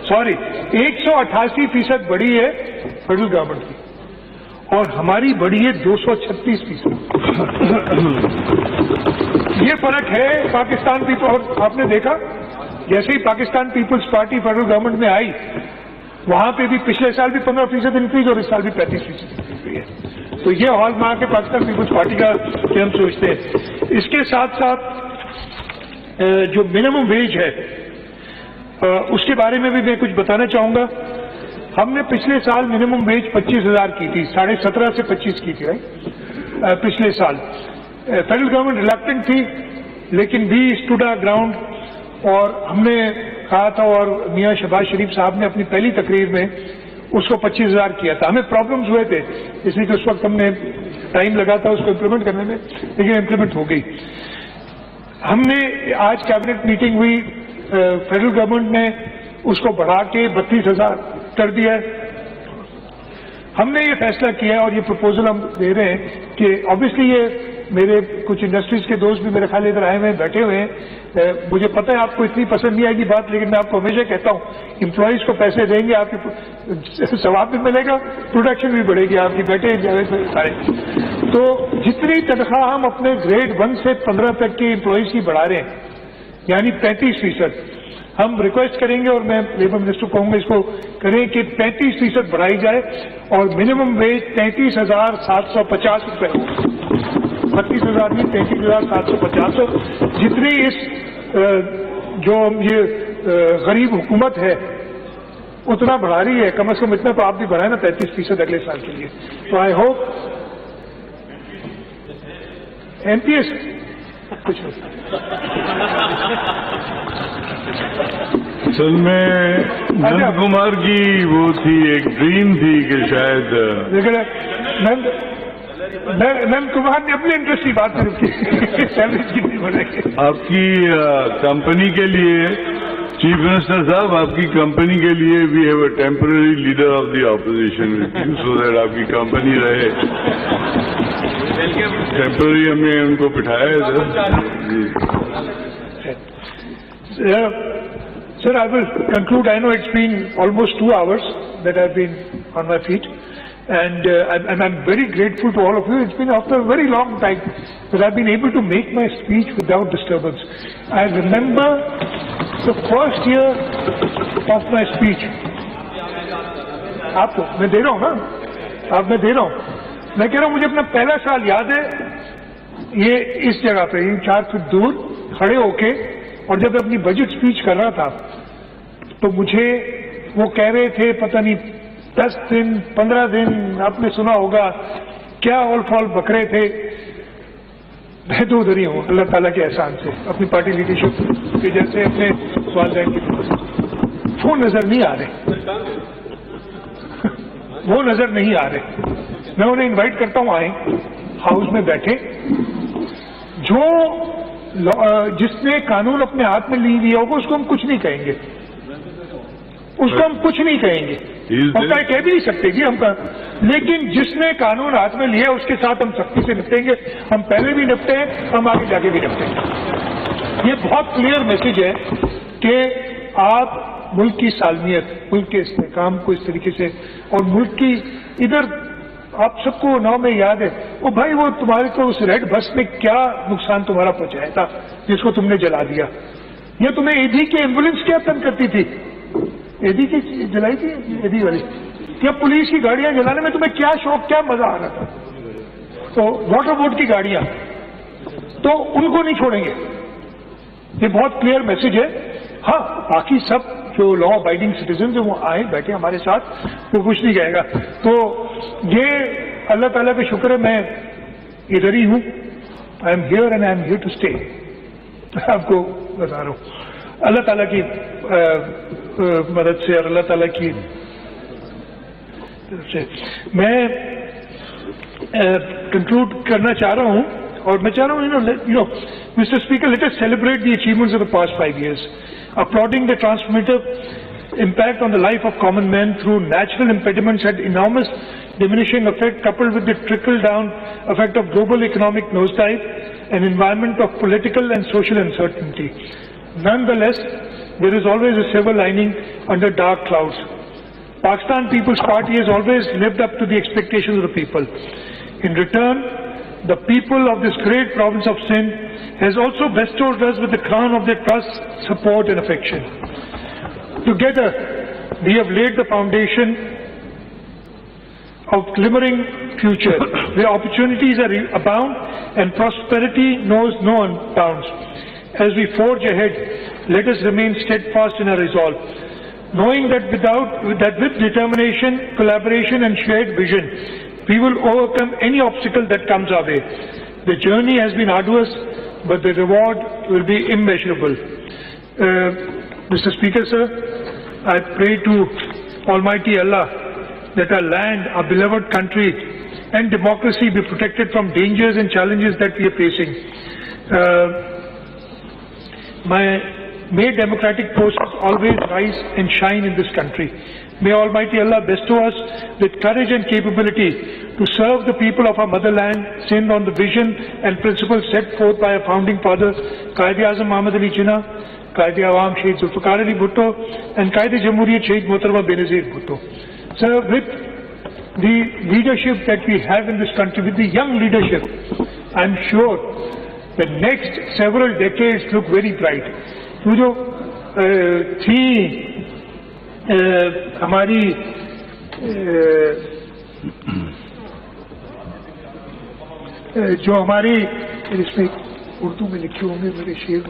سوری 188% بڑھی ہے فیڈرل گورنمنٹ کی، اور ہماری بڑی ہے 236%۔ یہ فرق ہے پاکستان پیپل، اور آپ نے دیکھا جیسے ہی Pakistan peoples party federal government میں آئی، وہاں پہ بھی پچھلے سال بھی 15% انکریز اور اس سال بھی 35% انکریز ہوئی ہے۔ تو یہ ہال مارک ہے پاکستان پیپلز پارٹی کا کہ ہم سوچتے ہیں۔ اس کے ساتھ ساتھ جو منیمم ویج ہے اس کے بارے میں بھی میں کچھ بتانا چاہوں گا۔ हमने पिछले साल मिनिमम वेज 25,000 की थी, 17.5 से 25 की थी, राइट, पिछले साल। फेडरल गवर्नमेंट रिलक्टेंट थी, लेकिन वी स्टूड आवर ग्राउंड और हमने कहा था, और मियां शहबाज शरीफ साहब ने अपनी पहली तकरीर में उसको 25,000 किया था। हमें प्रॉब्लम्स हुए थे, इसलिए कि उस वक्त हमने टाइम लगा था उसको इम्प्लीमेंट करने में, लेकिन इम्प्लीमेंट हो गई। हमने आज कैबिनेट मीटिंग हुई, फेडरल गवर्नमेंट ने उसको बढ़ा के 32,000 कर दिया है। हमने ये फैसला किया है और ये प्रपोजल हम दे रहे हैं कि ऑब्वियसली ये मेरे कुछ इंडस्ट्रीज के दोस्त भी मेरे ख्याल इधर आए हुए हैं, बैठे हुए हैं। मुझे पता है आपको इतनी पसंद नहीं आएगी बात, लेकिन मैं आपको हमेशा कहता हूँ, एम्प्लॉयज को पैसे देंगे, आपकी सवाब भी मिलेगा, प्रोडक्शन भी बढ़ेगी आपकी, बैठे सारे। तो जितनी तनख्वाह हम अपने ग्रेड 1 से 15 तक के एम्प्लॉयज की बढ़ा रहे हैं, यानी 35%, हम रिक्वेस्ट करेंगे और मैं लेबर मिनिस्टर को कहूंगा इसको करें कि 35% बढ़ाई जाए और मिनिमम वेज 33,750 रुपए हो। 32,000 नहीं, 33,750 हो। जितनी इस जो ये गरीब हुकूमत है उतना बढ़ा रही है, कम से कम इतना तो आप भी बढ़ाए ना, 35% अगले साल के लिए। तो आई होप एमपीएस कुछ असल में नंद कुमार की वो थी, एक ड्रीम थी कि शायद नंद कुमार ने अपने इंटरेस्ट की बात की, सैलरी कितनी बढ़ेगी आपकी कंपनी के लिए। चीफ मिनिस्टर साहब, आपकी कंपनी के लिए we have a temporary leader of the opposition so that आपकी कंपनी रहे। टेम्पररी हमने उनको बिठाया है Sir, I will conclude. I know it's been almost 2 hours that I've been on my feet, and I'm very grateful to all of you. It's been after a very long time that I've been able to make my speech without disturbance. I remember the first year of my speech. आपको मैं दे रहा हूँ ना, आप मैं दे रहा हूँ, मैं कह रहा हूँ मुझे अपना पहला साल याद है, ये इस जगह पे 4 फीट दूर खड़े होके, और जब मैं अपनी बजट स्पीच कर रहा था तो मुझे वो कह रहे थे, पता नहीं 10 दिन 15 दिन, आपने सुना होगा क्या ऑल फॉल बकरे थे। मैं तो उधर ही हूँ अल्लाह ताला के एहसान से, अपनी पार्टी लीडरशिप के जैसे अपने वालिदैन की। वो नजर नहीं आ रहे, वो नजर नहीं आ रहे। मैं उन्हें इनवाइट करता हूँ, आए हाउस में बैठे। जो जिसने कानून अपने हाथ में ले लिया होगा उसको हम कुछ नहीं कहेंगे, उसको हम कुछ नहीं कहेंगे, और कह भी नहीं सकते कि हम लेकिन जिसने कानून हाथ में लिया उसके साथ हम सख्ती से निपटेंगे। हम पहले भी निपटे हैं, हम आगे जाके भी निपटेंगे। ये बहुत क्लियर मैसेज है कि आप मुल्क की सालमियत, मुल्क के इस्तेहकाम को इस तरीके से, और मुल्क की इधर आप सबको नाव में याद है वो भाई, वो तुम्हारे को उस रेड बस में क्या नुकसान तुम्हारा पहुंचाया था जिसको तुमने जला दिया, या तुम्हें एडी की एम्बुलेंस क्या तंग करती थी, एडी की जलाई थी, एडी वाली, या पुलिस की गाड़ियां जलाने में तुम्हें क्या शौक, क्या मजा आ रहा था। तो वाटर बोर्ड की गाड़ियां, तो उनको नहीं छोड़ेंगे, ये बहुत क्लियर मैसेज है। हाँ, बाकी सब जो लॉ अबाइडिंग सिटीजन है वो आए बैठे हमारे साथ, वो कुछ नहीं कहेगा। तो ये अल्लाह ताला का शुक्र है, मैं इधर ही हूँ, I am here and I am here to stay. आपको बता रहा हूँ अल्लाह ताला की मदद से और अल्लाह ताला की तरफ से मैं कंक्लूड करना चाह रहा हूँ, और मैं चाह रहा हूँ, you know, Mr. Speaker, let us celebrate the achievements of the past 5 years, applauding the transformative impact on the life of common men through natural impediments had enormous diminishing effect, coupled with the trickle-down effect of global economic nosedive, an environment of political and social uncertainty. Nonetheless, there is always a silver lining under dark clouds. Pakistan People's Party has always lived up to the expectations of the people. In return, the people of this great province of Sindh has also bestowed us with the crown of their trust, support and affection. Together, we have laid the foundation of glimmering future, where opportunities are abound and prosperity knows no bounds. As we forge ahead, let us remain steadfast in our resolve. knowing that with determination, collaboration and shared vision, we will overcome any obstacle that comes our way. The journey has been arduous, but the reward will be immeasurable. Mr. Speaker, sir, I pray to Almighty Allah that our land, our beloved country and democracy be protected from dangers and challenges that we are facing. May democratic forces always rise and shine in this country. May Almighty Allah bestow us with courage and capability to serve the people of our motherland, Sindh, on the vision and principles set forth by our founding fathers, Qaid-e-Azam Muhammad Ali Jinnah, Qaid-e-Awam Shaheed Zulfikar Ali Bhutto, and Qaid-e-Jamhuriyat Shaheed Mohtarama Benazir Bhutto. Sir, with the leadership that we have in this country, with the young leadership, I'm sure the next several decades look very bright. जो थी हमारी जो हमारी इसमें उर्दू में लिखे होंगे मेरे शेर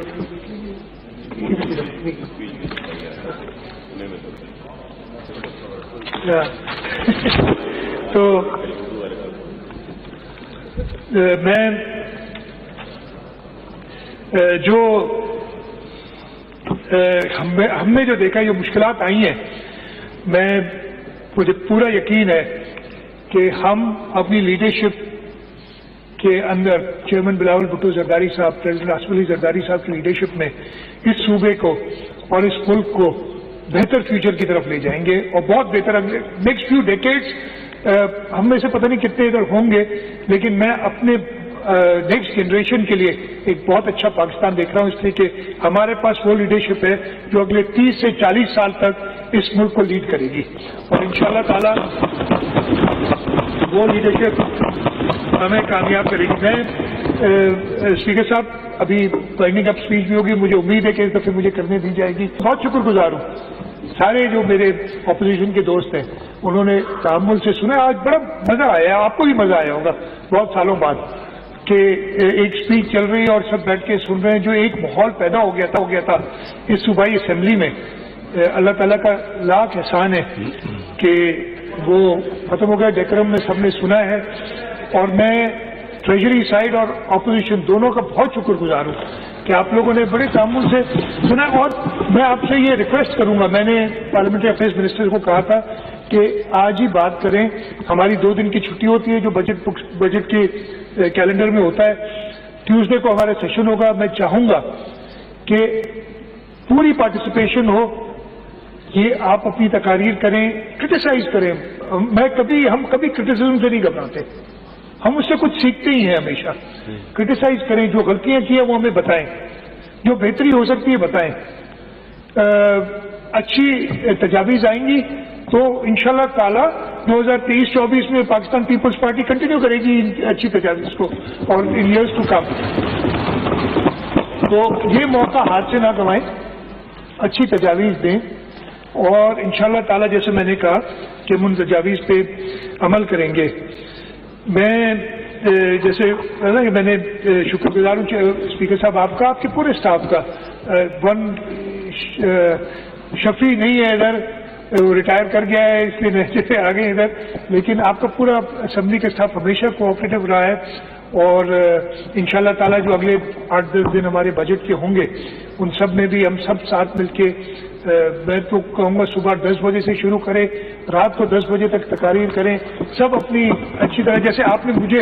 तो मैं जो हमने जो देखा ये मुश्किलात आई हैं, मुझे पूरा यकीन है कि हम अपनी लीडरशिप के अंदर चेयरमैन बिलावल भुट्टो जरदारी साहब, प्रेसिडेंट आसिफ अली जरदारी साहब की लीडरशिप में इस सूबे को और इस मुल्क को बेहतर फ्यूचर की तरफ ले जाएंगे और बहुत बेहतर नेक्स्ट फ्यू डेकेड्स हम में से पता नहीं कितने इधर होंगे, लेकिन मैं अपने नेक्स्ट जनरेशन के लिए एक बहुत अच्छा पाकिस्तान देख रहा हूं, इसलिए कि हमारे पास वो लीडरशिप है जो अगले 30 से 40 साल तक इस मुल्क को लीड करेगी और इंशाअल्लाह ताला वो लीडरशिप हमें कामयाब करेगी। मैं स्पीकर साहब अभी वाइंडिंग अप स्पीच भी होगी, मुझे उम्मीद है कि इस दफे मुझे करने दी जाएगी। बहुत शुक्रगुजार हूँ सारे जो मेरे ऑपोजिशन के दोस्त हैं, उन्होंने तहम्मुल से सुना। आज बड़ा मजा आया, आपको भी मजा आया होगा बहुत सालों बाद कि एक स्पीच चल रही है और सब बैठ के सुन रहे हैं। जो एक माहौल पैदा हो गया था इस सूबाई असेंबली में, अल्लाह ताला का लाख एहसान है कि वो खत्म हो गया, डेकोरम में सबने सुना है और मैं ट्रेजरी साइड और अपोजिशन दोनों का बहुत शुक्रगुजार हूँ कि आप लोगों ने बड़े तामुल से सुना। और मैं आपसे ये रिक्वेस्ट करूंगा, मैंने पार्लियामेंट्री अफेयर्स मिनिस्टर को कहा था कि आज ही बात करें, हमारी 2 दिन की छुट्टी होती है जो बजट के कैलेंडर में होता है। ट्यूसडे को हमारा सेशन होगा। मैं चाहूंगा कि पूरी पार्टिसिपेशन हो, ये आप अपनी तकारीर करें, क्रिटिसाइज करें। हम कभी क्रिटिसिज्म से नहीं घबराते, हम उससे कुछ सीखते ही हैं हमेशा। क्रिटिसाइज करें, जो गलतियां की है वो हमें बताएं, जो बेहतरी हो सकती है बताएं। अच्छी तजावीज आएंगी तो इंशाल्लाह ताला 2023-24 में पाकिस्तान पीपल्स पार्टी कंटिन्यू करेगी अच्छी तजावीज को और इन ईयर्स टू कम। तो ये मौका हाथ से ना गंवाएं, अच्छी तजावीज दें और इंशाल्लाह ताला जैसे मैंने कहा कि हम उन तजावीज पे अमल करेंगे। मैं जैसे मैंने शुक्रगुजार हूँ स्पीकर साहब आपका, आपके पूरे स्टाफ का। शफी नहीं है इधर, वो रिटायर कर गया है इसलिए नए आ गए इधर, लेकिन आपका पूरा असेंबली का स्टाफ हमेशा कोऑपरेटिव रहा है और इंशाल्लाह ताला जो अगले 8-10 दिन हमारे बजट के होंगे उन सब में भी हम सब साथ मिलके, मैं तो कहूँगा सुबह 10 बजे से शुरू करें, रात को 10 बजे तक तकारीर करें, सब अपनी अच्छी तरह, जैसे आपने मुझे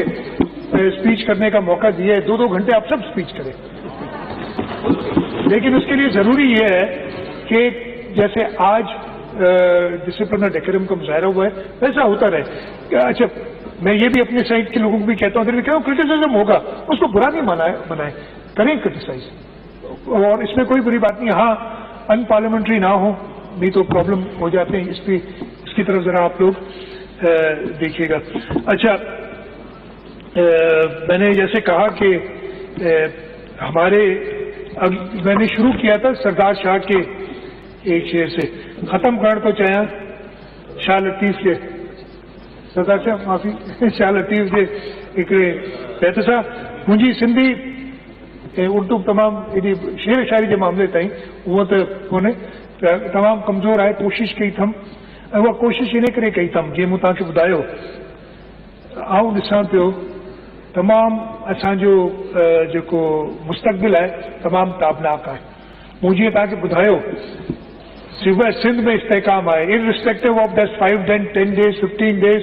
स्पीच करने का मौका दिया है, 2-2 घंटे आप सब स्पीच करें। लेकिन उसके लिए जरूरी ये है कि जैसे आज डिसिप्लिन और डेकोरम का मुजाहरा हुआ है वैसा होता रहे। अच्छा, मैं ये भी अपने साइड के लोगों को भी कहता हूँ, फिर भी कहता हूँ क्रिटिसिज्म होगा उसको बुरा नहीं बनाए, करें क्रिटिसाइज और इसमें कोई बुरी बात नहीं। हाँ, अनपार्लियामेंट्री ना हो, नहीं तो प्रॉब्लम हो जाते हैं। इसकी तरफ जरा आप लोग देखिएगा। अच्छा, मैंने जैसे कहा कि मैंने शुरू किया था सरदार शाह के एक शेर से, खत्म कर तो चाहे शाह लतीफ के, सरदार शाह माफी शाह लतीफ के हिकिड़े बैत सां मुंहिंजी सिंधी उर्दू तमामु एॾी शेर शायरी जे मामले ताईं उहो त कोन्हे, तमामु कमज़ोर आहे, कोशिशि कई अथमि ऐं उहा कोशिशि इन करे कई अथमि जीअं मूं तव्हांखे ॿुधायो आऊं ॾिसां पियो तमामु असांजो जेको मुस्तक़बिल आहे तमामु ताबनाक आहे। मूं जीअं तव्हांखे ॿुधायो सिंध में इस्तेहकाम आहे, irrespective of that 5 10 days 15 days